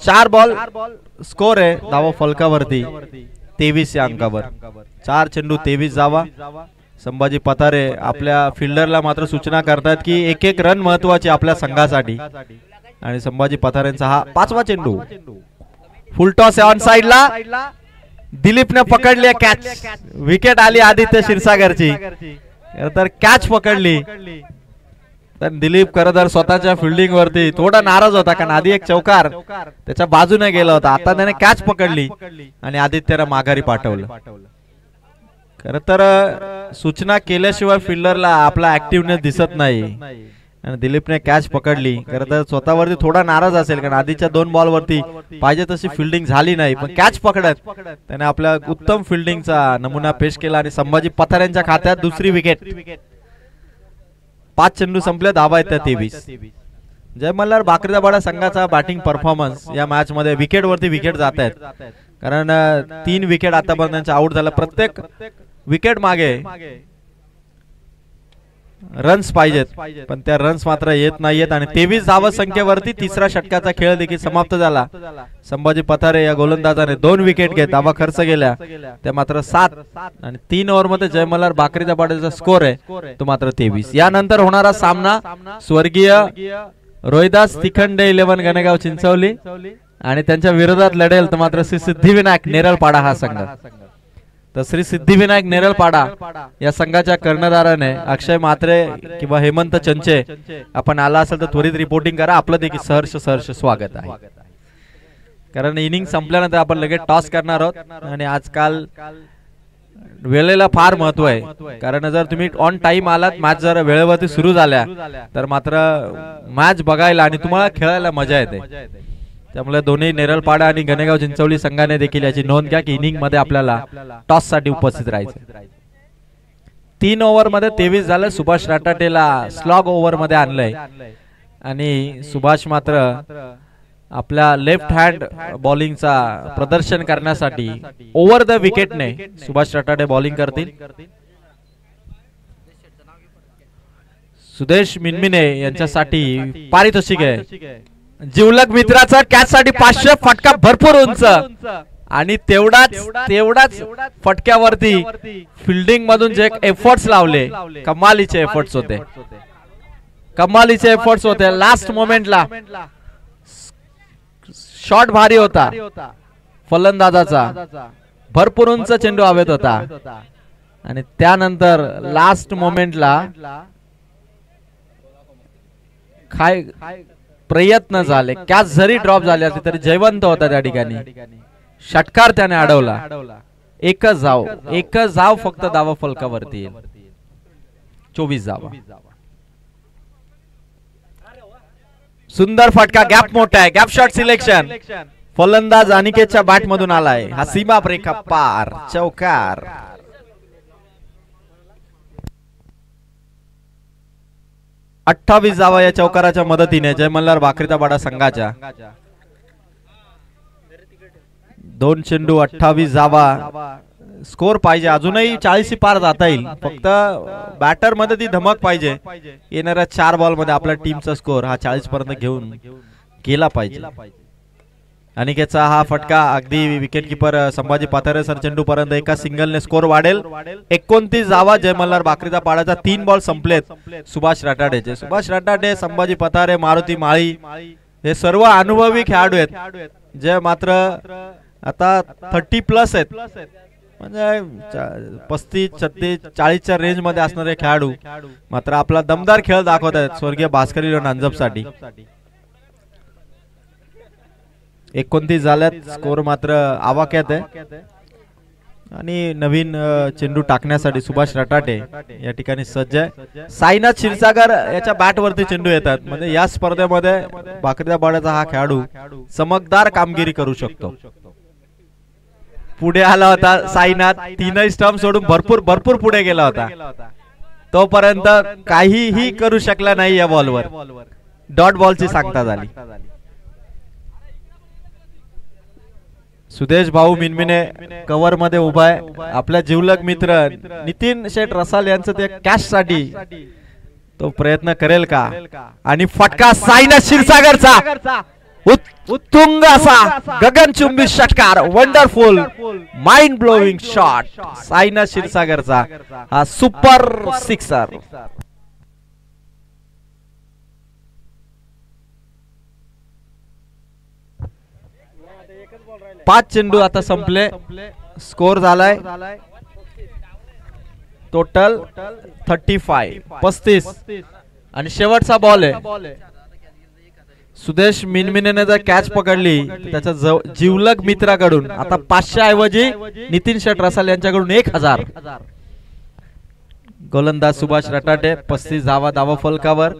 4 बॉल स्कोर आहे धावा फलकावरती 23 या अंकावर. 4 चेंडू 23 धावा. संभाजी पतारे आपल्या फिल्डरला मात्र सूचना करतात की एक एक रन महत्वाची आपल्या संघासाठी. आणि संभाजी पतारेंचा हा 5वा चेंडू. फुल टॉस ऑन साइडला. दिलीपने पकडली कॅच. विकेट आली आदित्य क्षीरसागरची. तर कॅच पकडली. तर दिलीप खरं तर स्वतःच्या फिल्डिंग वरती थोडा नाराज होता कारण आधी एक चौकार त्याच्या बाजूने गेला होता. आता त्याने कॅच पकडली आणि आदित्यला माघारी पाठवलं. खरं तर सूचना केल्याशिवाय फिल्डरला आपला ऍक्टिव्हनेस दिसत नाही आणि दिलीपने कॅच पकडली. खरं तर स्वतःवरती थोडा नाराज असेल कारण आधीच्या 2 बॉल वरती पाहिजे तशी फिल्डिंग झाली नाही पण कॅच पकडत त्याने आपल्या उत्तम फिल्डिंगचा नमुना पेश केला आणि संभाजी पतारेंच्या खात्यात दुसरी विकेट. 5 चेंडू संपले. धावा आहेत त्या 23. जय मल्हार बाकरीदाबाडा संघाचा बॅटिंग परफॉर्मन्स या मॅच मध्ये विकेट वरती विकेट जात आहेत कारण 3 विकेट आतापर्यंत आउट झाला. प्रत्येक विकेट मागे रन्स पाहिजेत पण त्या रन्स मात्र येत नाहीयेत आणि 23 धावा संख्येवरती तिसरा षटकाचा खेळ देखील समाप्त झाला. संभाजी पतारे या गोलंदाजाने 2 विकेट घेत धावा खर्च केल्या त्या मात्र 7 आणि 3 ओव्हर मध्ये जय मल्हार बाकरीदाबाडेचा स्कोर आहे तो मात्र 23. यानंतर होणारा सामना स्वर्गीय रोहिदास तिखंडे 11 गणेगाव चिंचवली आणि त्यांच्या विरोधात लढेल तर मात्र श्री सिद्धिविनायक नेरळपाडा हा संघ. तर श्री सिद्धिविनायक नेरळपाडा या संघाच्या कर्णधाराने अक्षय म्हात्रे किंवा हेमंत चंचे आपण आला असेल तर त्वरित रिपोर्टिंग करा. आपलं देखील सहर्ष स्वागत आहे कारण इनिंग संपल्यानंतर आपण लगेच टॉस करणार आहोत आणि आजकाल वेळेला फार महत्व आहे कारण जर तुम्ही ऑन टाइम आलात मॅच जर वेळेवरती सुरू झाल्या तर मात्र मॅच बघायला आणि तुम्हाला खेळायला मजा येते. त्यामुळे दोन्ही नेरळपाडा आणि गणेगाव चिंचवली संघाने देखील याची नोंद घ्या की इनिंग मध्ये आपल्याला टॉस साठी उपस्थित राहायचं. 3 ओव्हर मध्ये 23 झालं. सुभाष राटाटेला स्लॉग ओव्हर मध्ये आणलंय आणि सुभाष मात्र आपल्या लेफ्ट हँड बॉलिंगचा प्रदर्शन करण्यासाठी ओव्हर द विकेटने सुभाष राटाटे बॉलिंग करतील. सुदेश मिनमिने यांच्यासाठी पारितोषिक आहे. जिवलग मित्राचा कॅच साठी 500 फटका भरपूर उंच आणि तेवढाच फटक्यावरती फिल्डिंग मधून जे एफर्ट्स लावले कमालीचे एफर्ट्स होते. लास्ट मोमेंटला शॉट भारी होता फलंदाजाचा. भरपूर उंच चेंडू हवेत होता आणि त्यानंतर लास्ट मोमेंटला प्रयत्न झाले. कॅच जरी ड्रॉप झाले असते तरी जयवंत होता त्या ठिकाणी. षटकार त्याने अडवला. एकच धाव फक्त धावा फलकावरती 24 धावा. सुंदर फटका. गॅप मोठा आहे. Gap shot selection. फलंदाज अनिकेतच्या बॅट मधून आलाय. हा सीमा रेखा पार चौकार. 28 धावा या चौकाराच्या मदतीने जय मल्हार बाकरीदाबाडा संघाच्या 2 चेंडू 28 धावा स्कोर पाहिजे. अजूनही 40 पार जाता येईल. फक्त बॅटर मध्ये ती धमक पाहिजे. येणाऱ्या 4 बॉल मध्ये आपल्या टीमचा स्कोर हा 40 पर्यंत घेऊन गेला पाहिजे. अनिकेतचा हा फटका अगदी wicket keeper Sambhaji Pathare sir चेंडू पर्यंत एका सिंगलने स्कोर वाढेल. 29 धावा जय मल्हार बाकरीदाबाडाचा. 3 बॉल संपलेत सुभाष राटाडेचे. सुभाष राटाडे, संभाजी पतारे, मारुती माळी हे सर्व अनुभवी खेळाडू आहेत जे मात्र आता 30+ आहेत. म्हणजे 35, 36, 40च्या रेंज मध्ये असणारे खेळाडू मात्र आपला दमदार खेळ दाखवत आहेत स्वर्गीय भास्करी नांजप साठी. 29 झाल्यात. स्कोर मात्र आवाक्यात आहे आणि नवीन चेंडू टाकण्यासाठी सुभाष रटाटे या ठिकाणी सज्ज आहे. साईनाथ क्षीरसागर याच्या बॅट वरती चेंडू येतात. म्हणजे या स्पर्धेमध्ये बाकरीदाबाडाचा हा खेळाडू चमकदार कामगिरी करू शकतो. पुढे आला होता साईनाथ. 3ही स्टंप सोडून भरपूर पुढे गेला होता. तोपर्यंत काहीही करू शकला नाही. या बॉलवर डॉट बॉलची सांगता झाली. सुदेश भाऊ मिनमिने कव्हर मध्ये उभा आहे. आपल्या जिवलग मित्र नितीन शेठ रसाल यांचं ते कॅच साठी तो प्रयत्न करेल का आणि फटका साईनाथ क्षीरसागरचा उत्तुंग असा गगनचुंबी षटकार wonderful mind blowing shot Sainath क्षीरसागरचा हा सुपर सिक्सर. 5 चेंडू आता संपले. स्कोर झालाय टोटल 35 आणि शेवटचा बॉल आहे. सुदेश मिनमिनेने जर कॅच पकडली त्याच्या जिवलग मित्राकडून आता 500 ऐवजी नितीन शेट रसाल यांच्याकडून 1000. गोलंदाज सुभाष रटाटे 35 धावा फलकावर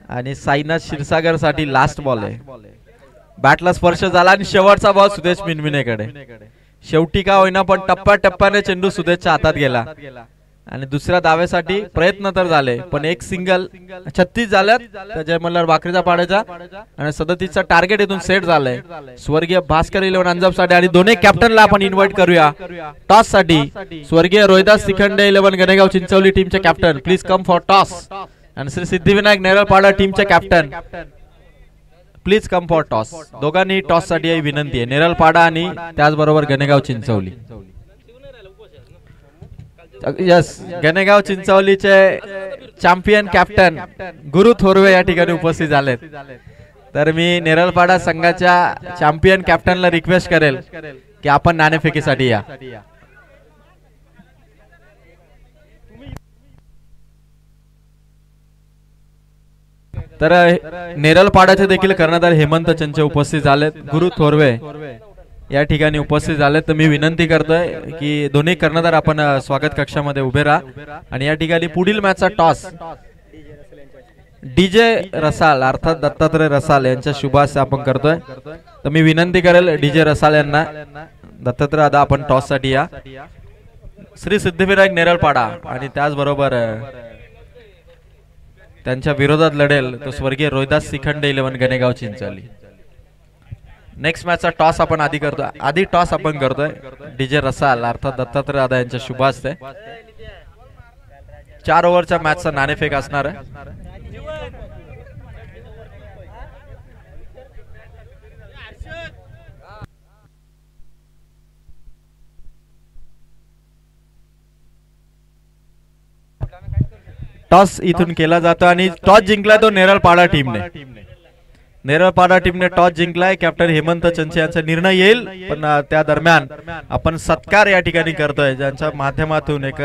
आणि साईनाथ क्षीरसागर साठी लास्ट बॉल आहे. बॅटला स्पर्श झाला आणि शेवटचा बॉल सुदेश मिनमिनेकडे. शेवटी का होईना पण टप्प्याटप्प्याने चेंडू सुदेशच्या हातात गेला आणि दुसऱ्या दाव्यासाठी प्रयत्न तर झाले पण एक सिंगल 36 झाल्यात त्याच्या मल्हार भाकरीचा पाडायचा आणि 37चा टार्गेट इथून सेट झालंय. स्वर्गीय भास्कर 11 अंजप साठी आणि दोन्ही कॅप्टनला आपण इन्व्हाइट करूया टॉस साठी. स्वर्गीय रोहिदास शिखंडे 11 गणेगाव चिंचवली टीमचे captain please come for toss आणि श्री सिद्धिविनायक नेरळपाडा टीमचे captain please come for toss. दोघांनी टॉस साठी विनंती आहे नेरळपाडा आणि त्याचबरोबर गणेगाव चिंचवली. यस गणेगाव चिंचवलीचे चॅम्पियन कॅप्टन गुरु थोरवे या ठिकाणी उपस्थित झालेत. तर मी नेरळपाडा संघाच्या चॅम्पियन कॅप्टनला रिक्वेस्ट करेल की आपण नाणेफेकीसाठी या. तर नेरळपाडाचे देखील कर्णधार हेमंत चंचे उपस्थित झालेत. गुरु थोरवे या ठिकाणी उपस्थित झाले. तर मी विनंती करतोय की दोन्ही कर्णधार आपण स्वागत कक्षामध्ये उभे राहा आणि या ठिकाणी पुढील मॅचचा टॉस डीजे रसाल अर्थात दत्तात्रय रसाल यांच्या शुभास आपण करतोय. तर मी विनंती करेल डीजे रसाल यांना दत्तात्रय दादा आपण टॉस साठी या. श्री सिद्धिविनायक नेरळपाडा आणि त्याचबरोबर त्यांच्या विरोधात लढेल तो स्वर्गीय रोहिदास शिखंडे 11 गणेगाव चिंचवली. नेक्स्ट मॅचचा टॉस आपण आधी टॉस आपण करतोय डीजे रसाल अर्थात दत्तात्रय दादा यांच्या शुभास्ते. 4 ओव्हरच्या मॅचचा नाणेफेक असणार आहे. टॉस इथून केला जातो आणि टॉस जिंकला तो नेरळपाडा टीमने. नेरळपाडा टीमने टॉस जिंकलाय. कॅप्टन हेमंत चंचे यांचा निर्णय येईल पण त्या दरम्यान आपण सत्कार या ठिकाणी करतोय ज्यांच्या माध्यमातून एक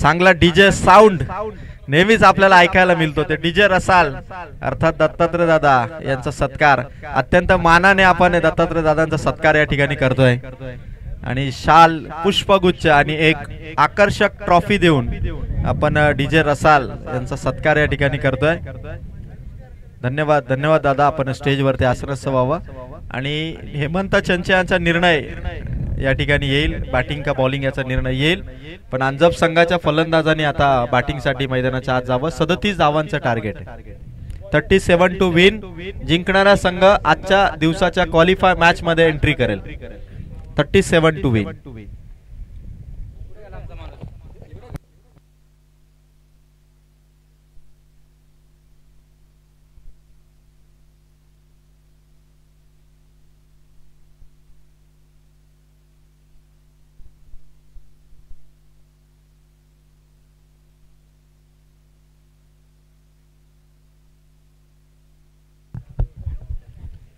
चांगला डीजे साऊंड नेहमीच आपल्याला ऐकायला मिळतो. ते डीजे रसाल अर्थात दत्तात्रय दादा यांचा सत्कार अत्यंत मानाने आपण दत्तात्रय दादांचा सत्कार या ठिकाणी करतोय आणि शाल पुष्पगुच्छ आणि एक आकर्षक ट्रॉफी देऊन आपण डीजे रसाल यांचा सत्कार या ठिकाणी करतोय. धन्यवाद धन्यवाद दादा. आपण स्टेजवरती आसनस्थ व्हावं आणि हेमंत चंचे यांचा निर्णय या ठिकाणी येईल. बॅटिंग का बॉलिंग याचा निर्णय येईल पण अंजप संघाच्या फलंदाजांनी आता बॅटिंगसाठी मैदानाच्या आत जावं. 37 धावांचं टार्गेट आहे. 37 टू विन. जिंकणारा संघ आजच्या दिवसाच्या क्वालिफाय मॅच मध्ये एंट्री करेल. 37 टू विन.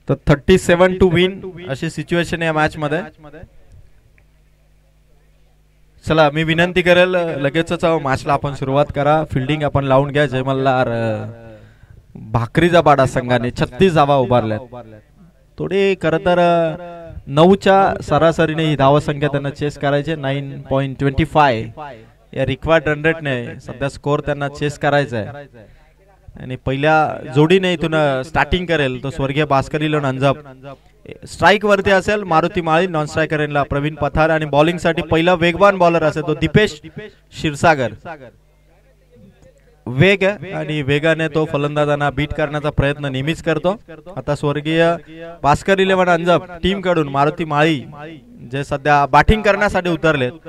तर 37 टू विन अशी सिच्युएशन आहे मॅच मध्ये. चला मी विनंती करेल लगेचच मॅचला आपण सुरुवात करा. फिल्डिंग आपण लावून घ्या. जय मल्हार भाकरीचा पाडा संघाने 36 धावा उभारल्यात. थोडी खरं तर 9च्या सरासरीने ही धावा संख्या त्यांना चेस करायचे. 9.25 या रिक्वायर्ड रन रेटने सध्या स्कोर त्यांना चेस करायचा आहे आणि पहिल्या जोडीने इथून स्टार्टिंग करेल तो स्वर्गीय भास्कर 11 अंजप. स्ट्राइक वरती असेल मारुती माळी. नॉन स्ट्रायकरला प्रवीण पथार आणि बॉलिंग साठी पहिला वेगवान बॉलर असेल तो दीपेश क्षीरसागर. वेग आणि वेगाने तो फलंदाजांना बीट करण्याचा प्रयत्न नेहमीच करतो. आता स्वर्गीय भास्कर 11 अंजप टीम कडून मारुती माळी जे सध्या बॅटिंग करण्यासाठी उतरलेत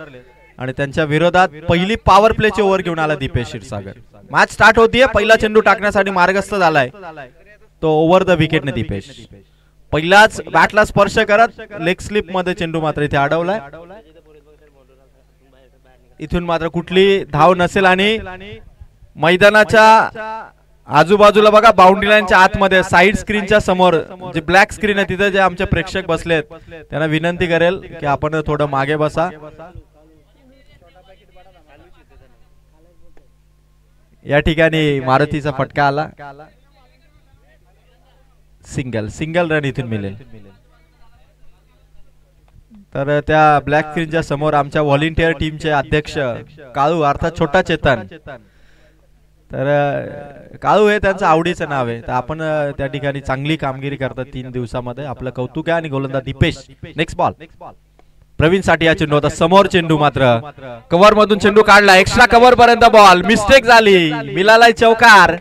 आणि त्यांच्या विरोधात पहिली पॉवर प्लेची ओव्हर घेऊन आला दीपेश क्षीरसागर. मॅच स्टार्ट होतीये. पहिला चेंडू टाकण्यासाठी मार्गस्थ झालाय तो ओव्हर द विकेटने दीपेश. पहिलाच बॅटला स्पर्श करत लेग स्लिप मध्ये चेंडू मात्र इथे अडवलाय. इथून मात्र कुठली धाव नसेल आणि मैदानाच्या आजूबाजूला बघा बाउंड्री लाईनच्या आतमध्ये साइड स्क्रीनच्या समोर जे ब्लॅक स्क्रीन आहे तिथे जे आमचे प्रेक्षक बसलेत त्यांना विनंती करेल की आपण थोडं मागे बसा. या ठिकाणी मारुतीचा फटका आला. सिंगल रन इथून मिळेल. तर त्या ब्लॅक स्क्रीनच्या समोर आमच्या व्हॉलेंटियर टीमचे अध्यक्ष काळू अर्थात छोटा चेतन. तर काळू हे त्यांचं आवडीचं नाव आहे. तर आपण त्या ठिकाणी चांगली कामगिरी करतात 3 दिवसामध्ये. आपलं कौतुक आहे. आणि गोलंदाज दीपेश. नेक्स्ट बॉल प्रवीण साठी हा चेंडू होता. समोर चेंडू मात्र कव्हर मधून चेंडू काढला. एक्स्ट्रा कव्हर पर्यंत बॉल मिस्टेक झाली. मिळाला चौकार.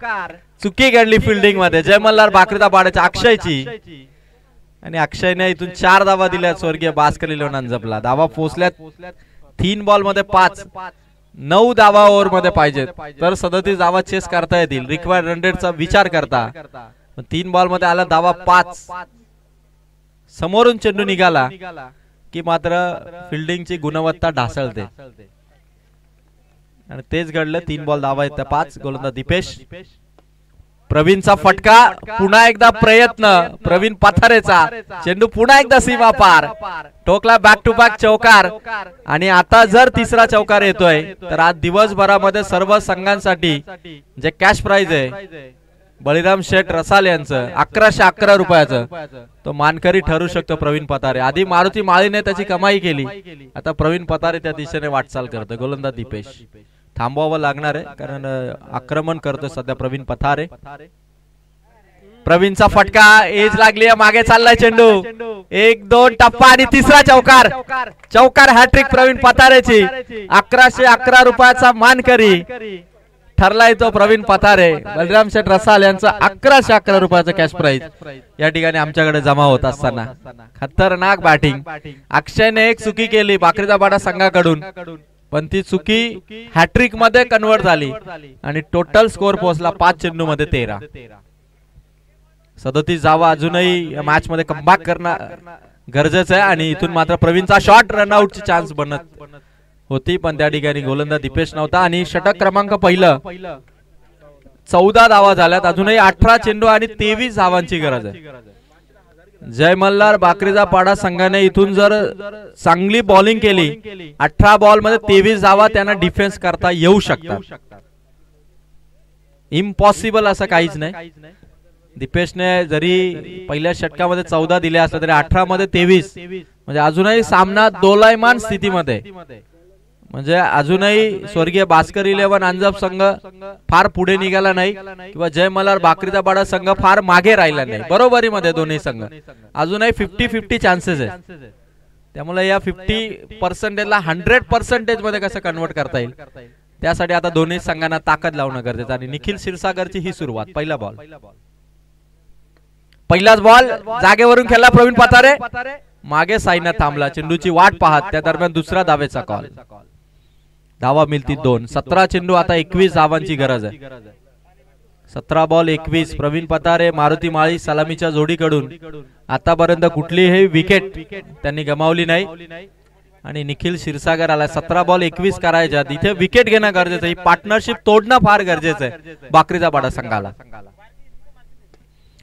चुकी घडली फिल्डिंग मध्ये जय मल्हार बाकरीचा पाड्याच्या अक्षयची. आणि अक्षयने इथून 4 धावा दिल्या. स्वर्गीय भास्कर लोणंद जपला. धावा पोहोचल्यात 3 बॉल मध्ये 5. 9 धावा ओव्हर मध्ये पाहिजेत तर 37 धावा चेस करता येतील. रिक्वायर्ड रन रेटचा विचार करता 3 बॉल मध्ये आला धावा 5. समोरून चेंडू निघाला की मात्र फिल्डिंगची गुणवत्ता ढासळते आणि तेच घडलं. 3 बॉल धावा आहेत 5. गोलंदाज दीपेश. प्रवीणचा फटका. पुन्हा एकदा प्रयत्न प्रवीण पथारेचा. चेंडू पुन्हा एकदा सीमा पार. टोकला बॅक टू बॅक चौकार. आणि आता जर तिसरा चौकार येतोय तर आज दिवसभरामध्ये सर्व संघांसाठी जे कॅश प्राइज आहे बळीराम शेठ रसाल यांचं 1111 रुपयाचं तो मानकरी ठरू शकतो प्रवीण पथारे. आधी मारुती माळीने त्याची कमाई केली. आता प्रवीण पथारे त्या दिशेने वाटचाल करतो. गोलंदाज दीपेश. थांबवावं लागणार आहे कारण आक्रमण करतोय सध्या प्रवीण पथारे. प्रवीणचा फटका. एज लागली. मागे चाललाय चेंडू. 1-2 टप्पा आणि तिसरा चौकार. चौकार हॅट्रिक प्रवीण पथारेची. 1111 रुपयाचा मानकरी ठरलाय तो प्रवीण पथारे. बलराम शेठ रसाल यांचा 1111 रुपयाचा कॅश प्राइज या ठिकाणी आमच्याकडे जमा होत असताना खतरनाक बॅटिंग. अक्षयने एक चुकी केली बाकरीचा पाडा संघाकडून पण ती चुकी हॅट्रिक मध्ये कन्वर्ट झाली आणि टोटल स्कोर पोहोचला 5 चेंडू मध्ये 13. 37 धावा अजूनही या मॅच मध्ये कमबॅक करणं गरजेचं आहे. आणि इथून मात्र प्रवीणचा शॉट रनआउटची चान्स बनत होती पण त्या ठिकाणी गोलंदाज दीपेश नव्हता. आणि षटक क्रमांक पहिलं. 14 धावा झाल्यात. अजूनही 18 चेंडू आणि 23 धावांची गरज आहे. जय मल्हार बाकरीचा पाडा संघाने इथून जर चांगली बॉलिंग केली 18 बॉल मध्ये 23 धावा त्यांना डिफेन्स करता येऊ शकतात. इम्पॉसिबल असं काहीच नाही. दीपेशने जरी पहिल्या षटकामध्ये 14 दिले असले तरी 18 मध्ये 23 म्हणजे अजूनही सामना दोलायमान स्थितीमध्ये. म्हणजे अजूनही स्वर्गीय भास्कर 11 अंजप संघ फार पुढे निघाला नाही किंवा जय मल्हार बाकरीचा पाडा संघ फार मागे राहिला नाही. बरोबरी मध्ये दोन्ही संघ अजूनही 50-50 चान्सेस आहे. त्यामुळे या 50% ला 100% मध्ये कसं कन्वर्ट करता येईल त्यासाठी आता दोन्ही संघांना ताकद लावणं गरजेचं. आणि निखिल क्षीरसागरची ही सुरुवात. पहिला बॉल. पहिलाच बॉल जागेवरून खेळला प्रवीण पथारे. मागे साईना थांबला. चेंडूची वाट पाहत त्या दरम्यान दुसरा धावेचा कॉल. धावा मिळती 2. 17 चेंडू आता 21 धावांची गरज आहे. 17 बॉल 21. प्रवीण पथारे मारुती माळी सलामीच्या जोडीकडून आतापर्यंत कुठलीही विकेट त्यांनी गमावली नाही. आणि निखिल क्षीरसागर आला. 17 बॉल 21 करायच्या. इथे विकेट घेणं गरजेचं. ही पार्टनरशिप तोडणं फार गरजेचं आहे बाकरीचा पाडा संघाला.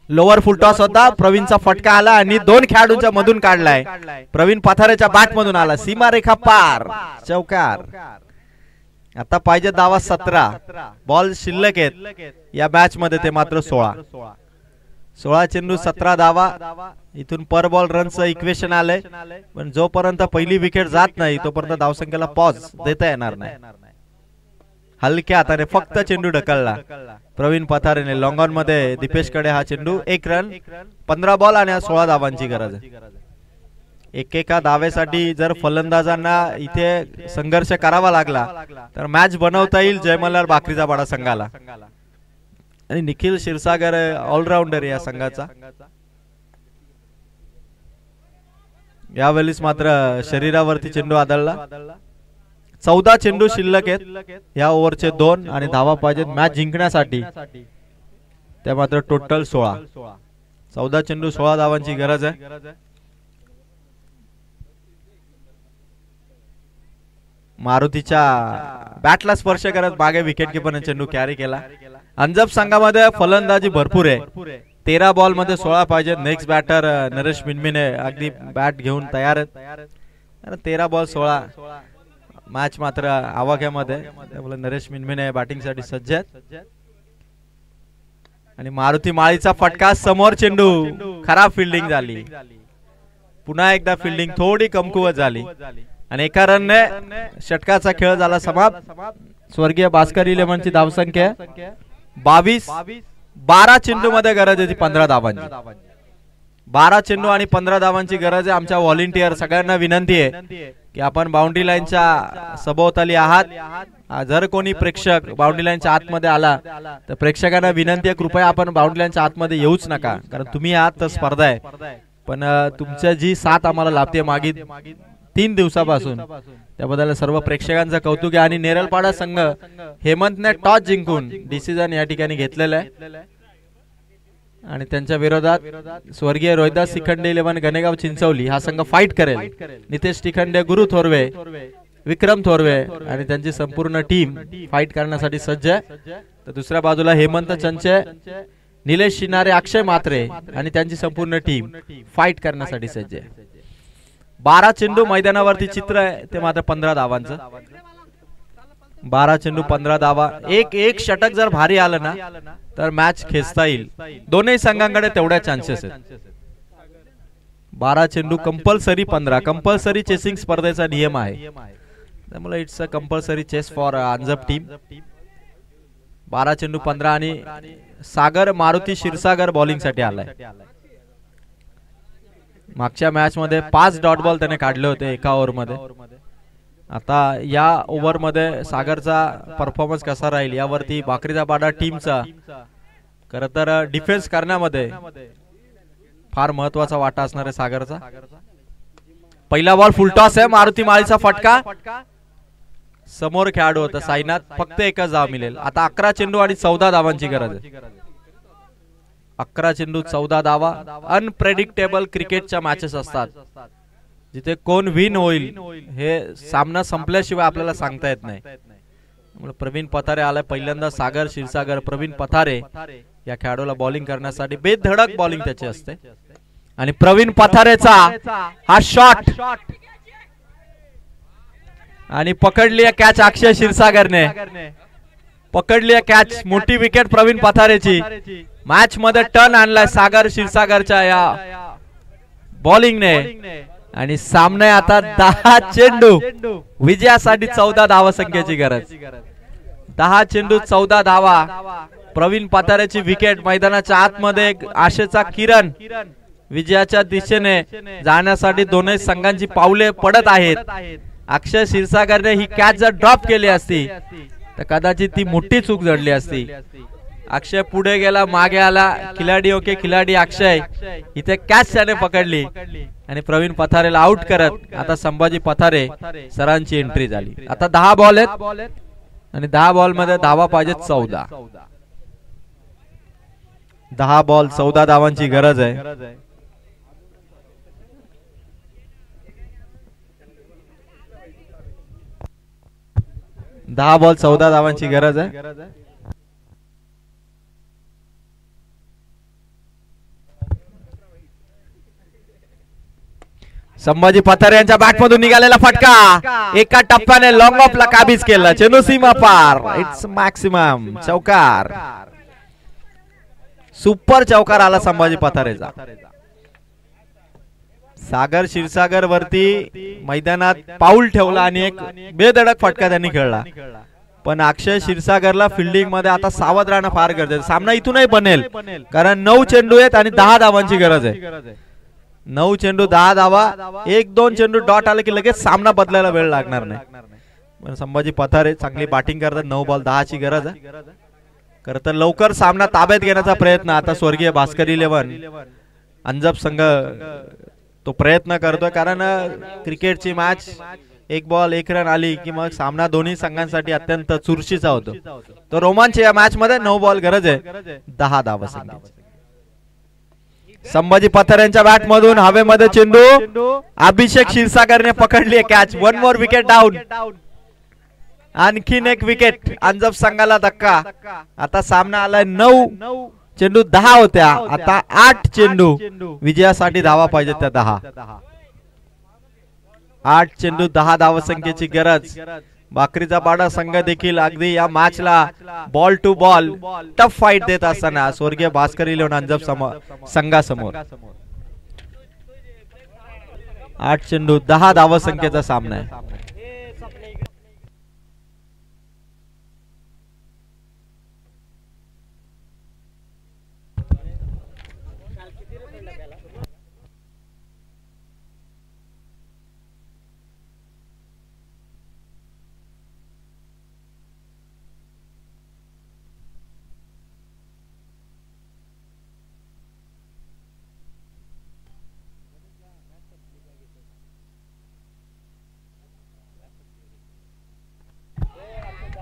लोअर फुलटॉस होता. प्रवीणचा फटका आला आणि 2 खेळाडूंच्या मधून काढलाय. प्रवीण पथारेच्या बॅट मधून आला. सीमारेखा पार. चौकार. आता पाहिजे धावा 17. बॉल शिल्लक आहेत या मॅच मध्ये ते मात्र 16 चेंडू 17 धावा. इथून पर बॉल रनचं इक्वेशन आलंय पण जोपर्यंत पहिली विकेट जात नाही तोपर्यंत धावसंख्येला पॉज देता येणार नाही. हलक्या हाताने फक्त चेंडू ढकलला प्रवीण पथारेने. लॉंग ऑन मध्ये दीपेशकडे हा चेंडू. 1 रन. 15 बॉल आणि 16 धावांची गरज आहे. एकेका धावेसाठी जर फलंदाजांना इथे संघर्ष करावा लागला तर मॅच बनवता येईल जय मल्हार बाकरीचा पाडा संघाला. आणि निखिल क्षीरसागर ऑलराऊंडर या संघाचा. यावेळेस मात्र शरीरावरती चेंडू आदळला. 14 चेंडू शिल्लक आहेत या ओव्हरचे 2 आणि धावा पाहिजेत मॅच जिंकण्यासाठी, त्या मात्र टोटल 16. 14 चेंडू 16 धावांची गरज आहे. मारुतीच्या बॅटला स्पर्श करत मागे विकेट कीपरने चेंडू कॅरी केला. अंजप संघामध्ये फलंदाजी भरपूर आहे. 13 बॉल मध्ये 16 पाहिजे. नेक्स्ट बॅटर नरेश मिनमिने अगदी बॅट घेऊन तयार आहेत. 13 बॉल 16 मॅच मात्र आवाक्यामध्ये, त्यामुळे नरेश मिनमिने बॅटिंग साठी सज्ज आहेत. आणि मारुती माळीचा फटका, समोर चेंडू, खराब फिल्डिंग झाली. पुन्हा एकदा फिल्डिंग थोडी कमकुवत झाली आणि एका रनने षटकाचा खेळ झाला समाप्त. स्वर्गीय भास्कर 11ची धावसंख्या 22. 12 चेंडू मध्ये गरज आहे 15 धावांची. 12 चेंडू आणि 15 धावांची गरज आहे. आमच्या व्हॉलेंटियर सगळ्यांना विनंती आहे की आपण बाउंड्री लाईनच्या सभोवताली आहात. जर कोणी प्रेक्षक बाउंड्री लाईनच्या आतमध्ये आला तर प्रेक्षकांना विनंती आहे कृपया आपण बाउंड्री लाईनच्या आतमध्ये येऊच नका, कारण तुम्ही आहात तर स्पर्धा आहे. पण तुमच्या जी साथ आम्हाला लाभते मागील 3 दिवसापासून, त्याबद्दल सर्व प्रेक्षकांचं कौतुक आहे. आणि नेरलपाडा संघ हेमंतने टॉस जिंकून डिसिजन या ठिकाणी घेतलेलं आहे आणि त्यांच्या विरोधात स्वर्गीय रोहिदास शिखंडे 11 गणेगाव चिंचवली हा संघ फाईट करेल. नितेश शिखंडे, गुरु थोरवे, विक्रम थोरवे आणि त्यांची संपूर्ण टीम फाईट करण्यासाठी सज्ज आहे. तर दुसऱ्या बाजूला हेमंत चंचे, निलेश शिनारे, अक्षय मात्रे आणि त्यांची संपूर्ण टीम फाईट करण्यासाठी सज्ज आहे. 12 चेंडू मैदानावरती चित्र आहे ते मात्र 15 धावांचं. 12 चेंडू 15 धावा. एक षटक जर भारी आलं ना तर मॅच खेचता येईल. दोन्ही संघांकडे तेवढ्या चान्सेस आहेत. 12 चेंडू कंपल्सरी 15. कंपल्सरी चेसिंग स्पर्धेचा नियम आहे, त्यामुळे it's a compulsory chase for अंजप टीम. 12 चेंडू 15 आणि सागर मारुती क्षीरसागर बॉलिंग साठी आलाय. मागच्या मॅच मध्ये 5 डॉट बॉल त्याने काढले होते एका ओव्हर मध्ये. आता या ओव्हर मध्ये सागरचा परफॉर्मन्स कसा राहील यावरती भाकरीचा पाडा टीमचा खरं तर डिफेन्स करण्यामध्ये फार महत्वाचा वाटा असणार आहे सागरचा. पहिला बॉल फुलटॉस आहे. मारुती माळीचा फटका, समोर खेळाडू होता साईनाथ, फक्त एकच धाव मिळेल. आता 11 चेंडू आणि 14 धावांची गरज आहे. 11 चेंडू 14 धावा. अनप्रेडिक्टेबल क्रिकेटच्या मॅचेस असतात जिथे कोण विन होईल हे सामना संपल्याशिवाय आपल्याला सांगता येत नाही. प्रवीण पथारे आलाय पहिल्यांदा. सागर क्षीरसागर, प्रवीण पथारे या खेळाडूला बॉलिंग करण्यासाठी बेधडक बॉलिंग त्याची असते. आणि प्रवीण पथारेचा हा शॉट आणि पकडली कॅच अक्षय क्षीरसागरने. पकडली कॅच, मोठी विकेट प्रवीण पथारेची. मॅच मध्ये टर्न आणलाय सागर क्षीरसागरच्या या बॉलिंगने. आणि सामने आता 10 चेंडू विजयासाठी 14 धावा संख्येची गरज. 10 चेंडू 14 धावा. प्रवीण पथारेची विकेट. मैदानाच्या आतमध्ये एक आशेचा किरण विजयाच्या दिशेने जाण्यासाठी दोन्ही संघांची पावले पडत आहेत. अक्षय क्षीरसागरने ही कॅच जर ड्रॉप केली असती तर कदाचित ती मोठी चूक जडली असती. अक्षय पुढे गेला, मागे आला. खिलाडी ओके खिलाडी अक्षय. इथे कॅच त्याने पकडली आणि प्रवीण पथारेला आउट करत आता संभाजी पथारे सरांची एंट्री झाली. आता 10 बॉल आहेत आणि 10 बॉल मध्ये धावा पाहिजेत 14. 10 बॉल 14 धावांची गरज आहे. दहा बॉल 14 धावांची गरज आहे. संभाजी पथारे यांच्या बॅट मधून निघालेला फटका एका टप्प्याने लॉंग ऑफला काबीज केला. चेंडू सीमा पार. इट्स मॅक्सिमम चौकार. सुपर चौकार आला संभाजी पथारेचा. सागर क्षीरसागर वरती मैदानात पाऊल ठेवला आणि एक बेधडक फटका त्यांनी खेळला. पण अक्षय क्षीरसागरला फिल्डिंग मध्ये आता सावध राहणं फार गरजेचं. सामना इथूनही बनेल कारण 9 चेंडू आहेत आणि 10 धावांची गरज आहे. 9 चेंडू 10 धावा. 1-2 चेंडू डॉट आले की लगेच सामना बदलायला वेळ लागणार नाही. पण संभाजी पथारे चांगली बॅटिंग करतात. 9 बॉल 10 ची गरज आहे. खरं तर लवकर सामना ताब्यात घेण्याचा प्रयत्न आता स्वर्गीय भास्कर 11 अंजप संघ तो प्रयत्न करतोय कारण क्रिकेटची मॅच एक बॉल एक रन आली की मग सामना दोन्ही संघांसाठी अत्यंत चुरशीचा होतो. तो रोमांच या मॅच मध्ये 9 बॉल गरज आहे 10 धावसंख्येची. संभाजी पथार यांच्या बॅट मधून हवेमध्ये चेंडू अभिषेक क्षीरसागरने पकडली कॅच. 1 more wicket down. आणखीन एक विकेट अंजप संघाला धक्का. आता सामना आलाय 9 चेंडू 10 होत्या आता 8 चेंडू विजयासाठी धावा पाहिजेत त्या 10. 8 चेंडू 10 धावसंख्येची गरज. बाकरीचा पाडा संघ देखील अगदी या मॅचला ball to ball tough fight देत असताना स्वर्गीय भास्कर इलेव्हन अंजप संघासमोर 8 चेंडू 10 धावसंख्येचा सामना आहे.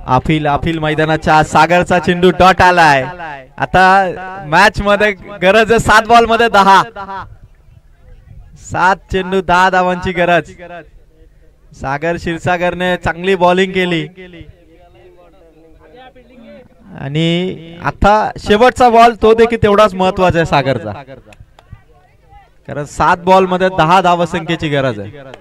अफिल मैदानाच्या सागरचा चेंडू डॉट आलाय. आता मॅच मध्ये गरज आहे 7 बॉल मध्ये 10. 7 चेंडू 10 धावांची गरज. सागर क्षीरसागरने चांगली बॉलिंग केली आणि आता शेवटचा बॉल तो देखील तेवढाच महत्वाचा आहे सागरचा, कारण 7 बॉल मध्ये 10 धावसंख्येची गरज आहे.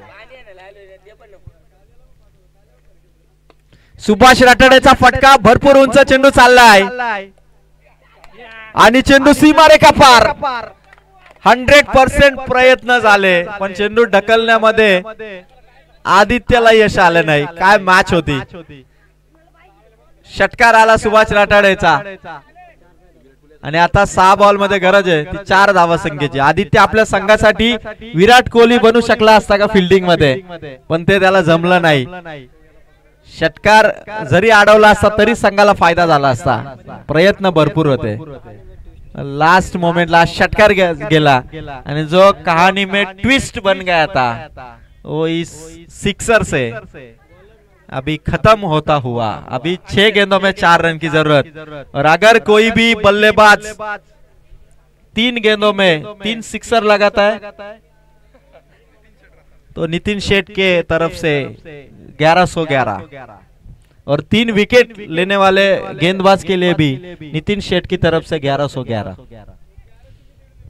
सुभाष राठडेचा फटका, भरपूर उंच चेंडू चाललाय आणि चेंडू सीमारेखा पार. 100% प्रयत्न झाले पण चेंडू ढकलण्यामध्ये आदित्यला यश आलं नाही. काय मॅच होती. षटकार आला सुभाष राठडेचा आणि आता 6 बॉल मध्ये गरज आहे ती 4 धावसंख्येची. आदित्य आपल्या संघासाठी विराट कोहली बनू शकला असता का फिल्डिंग मध्ये, पण ते त्याला जमलं नाही. षटकार जरी अडवला असता तरी संघाला फायदा झाला असता. प्रयत्न भरपूर होते. लास्ट मोमेंटला षटकार गेला आणि जो कहानी में ट्विस्ट बन गया था वो इस सिक्सर से अभी खत्म होता हुआ. अभी 6 गेंदों में 4 रन की जरूरत और अगर कोई भी बल्लेबाज 3 गेंदों में 3 सिक्सर लगाता है तो नितिन शेठ के तरफ से 1111 और 3 विकेट लेने वाले गेंदबाज के लिए भी नितिन शेठ की तरफ से 1111.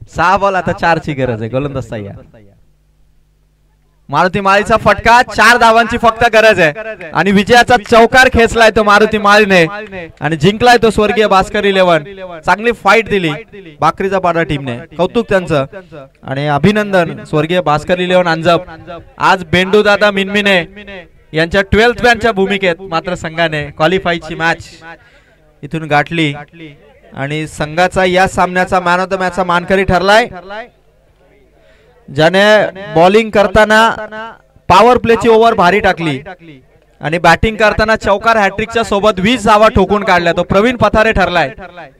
6 बॉल आता 4 ची गरज आहे गोलंदाज तयार. मारुती माळीचा फटका, 4 धावांची फक्त गरज आहे आणि विजयाचा चौकार खेचलाय तो मारुती माळीने आणि जिंकलाय तो स्वर्गीय भास्कर इलेव्हन. चांगली फाईट दिली बाकरीचा पाडा टीमने, कौतुक त्यांचं आणि अभिनंदन स्वर्गीय भास्कर इलेव्हन अंजप. आज बेंडू दादा मिनमिने यांच्या 12th मॅनच्या भूमिकेत मात्र संघाने क्वालिफायची मॅच इथून गाठली आणि संघाचा या सामन्याचा मॅन ऑफ द मॅच चा मानकरी ठरलाय, ज्याने बॉलिंग करताना पॉवर प्लेची ओव्हर भारी टाकली आणि बॅटिंग करताना चौकार हॅट्रिकच्या सोबत 20 धावा ठोकून काढल्या. तो प्रवीण पथारे ठरलाय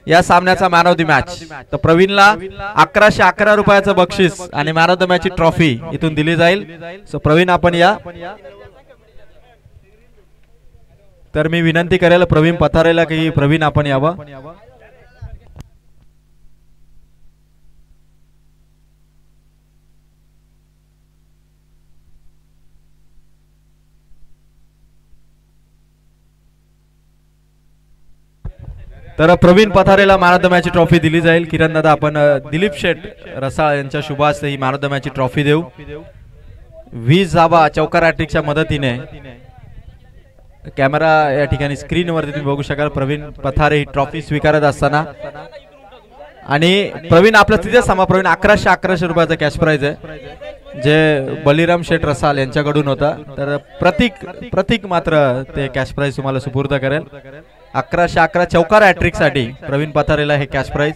या सामन्याचा मॅन ऑफ द मॅच. तर प्रवीणला 1111 रुपयाचं बक्षीस आणि मॅन ऑफ द मॅच ची ट्रॉफी इथून दिली जाईल. सो प्रवीण आपण या. तर मी विनंती करेल प्रवीण पथारेला की प्रवीण आपण यावं. तर प्रवीण पथारेला man of the match trophy दिली जाईल. किरण दादा आपण दिलीप शेठ रसाळ यांच्या शुभास ही man of the match trophy देऊ. 20 धावा चौकार हॅट्रिकच्या मदतीने. कॅमेरा या ठिकाणी स्क्रीन वरती तुम्ही बघू शकाल प्रवीण पथारे ही ट्रॉफी स्वीकारत असताना. आणि प्रवीण आपल्या तिथे समा प्रवीण 1111 रुपयाचा कॅश प्राइज आहे जे बलिराम शेठ रसाल यांच्याकडून होता. तर प्रतीक मात्र ते कॅश प्राइज तुम्हाला सुपूर्द करेल. 1111 चौकार हॅट्रिक साठी प्रवीण पथारेला हे कॅश प्राइज.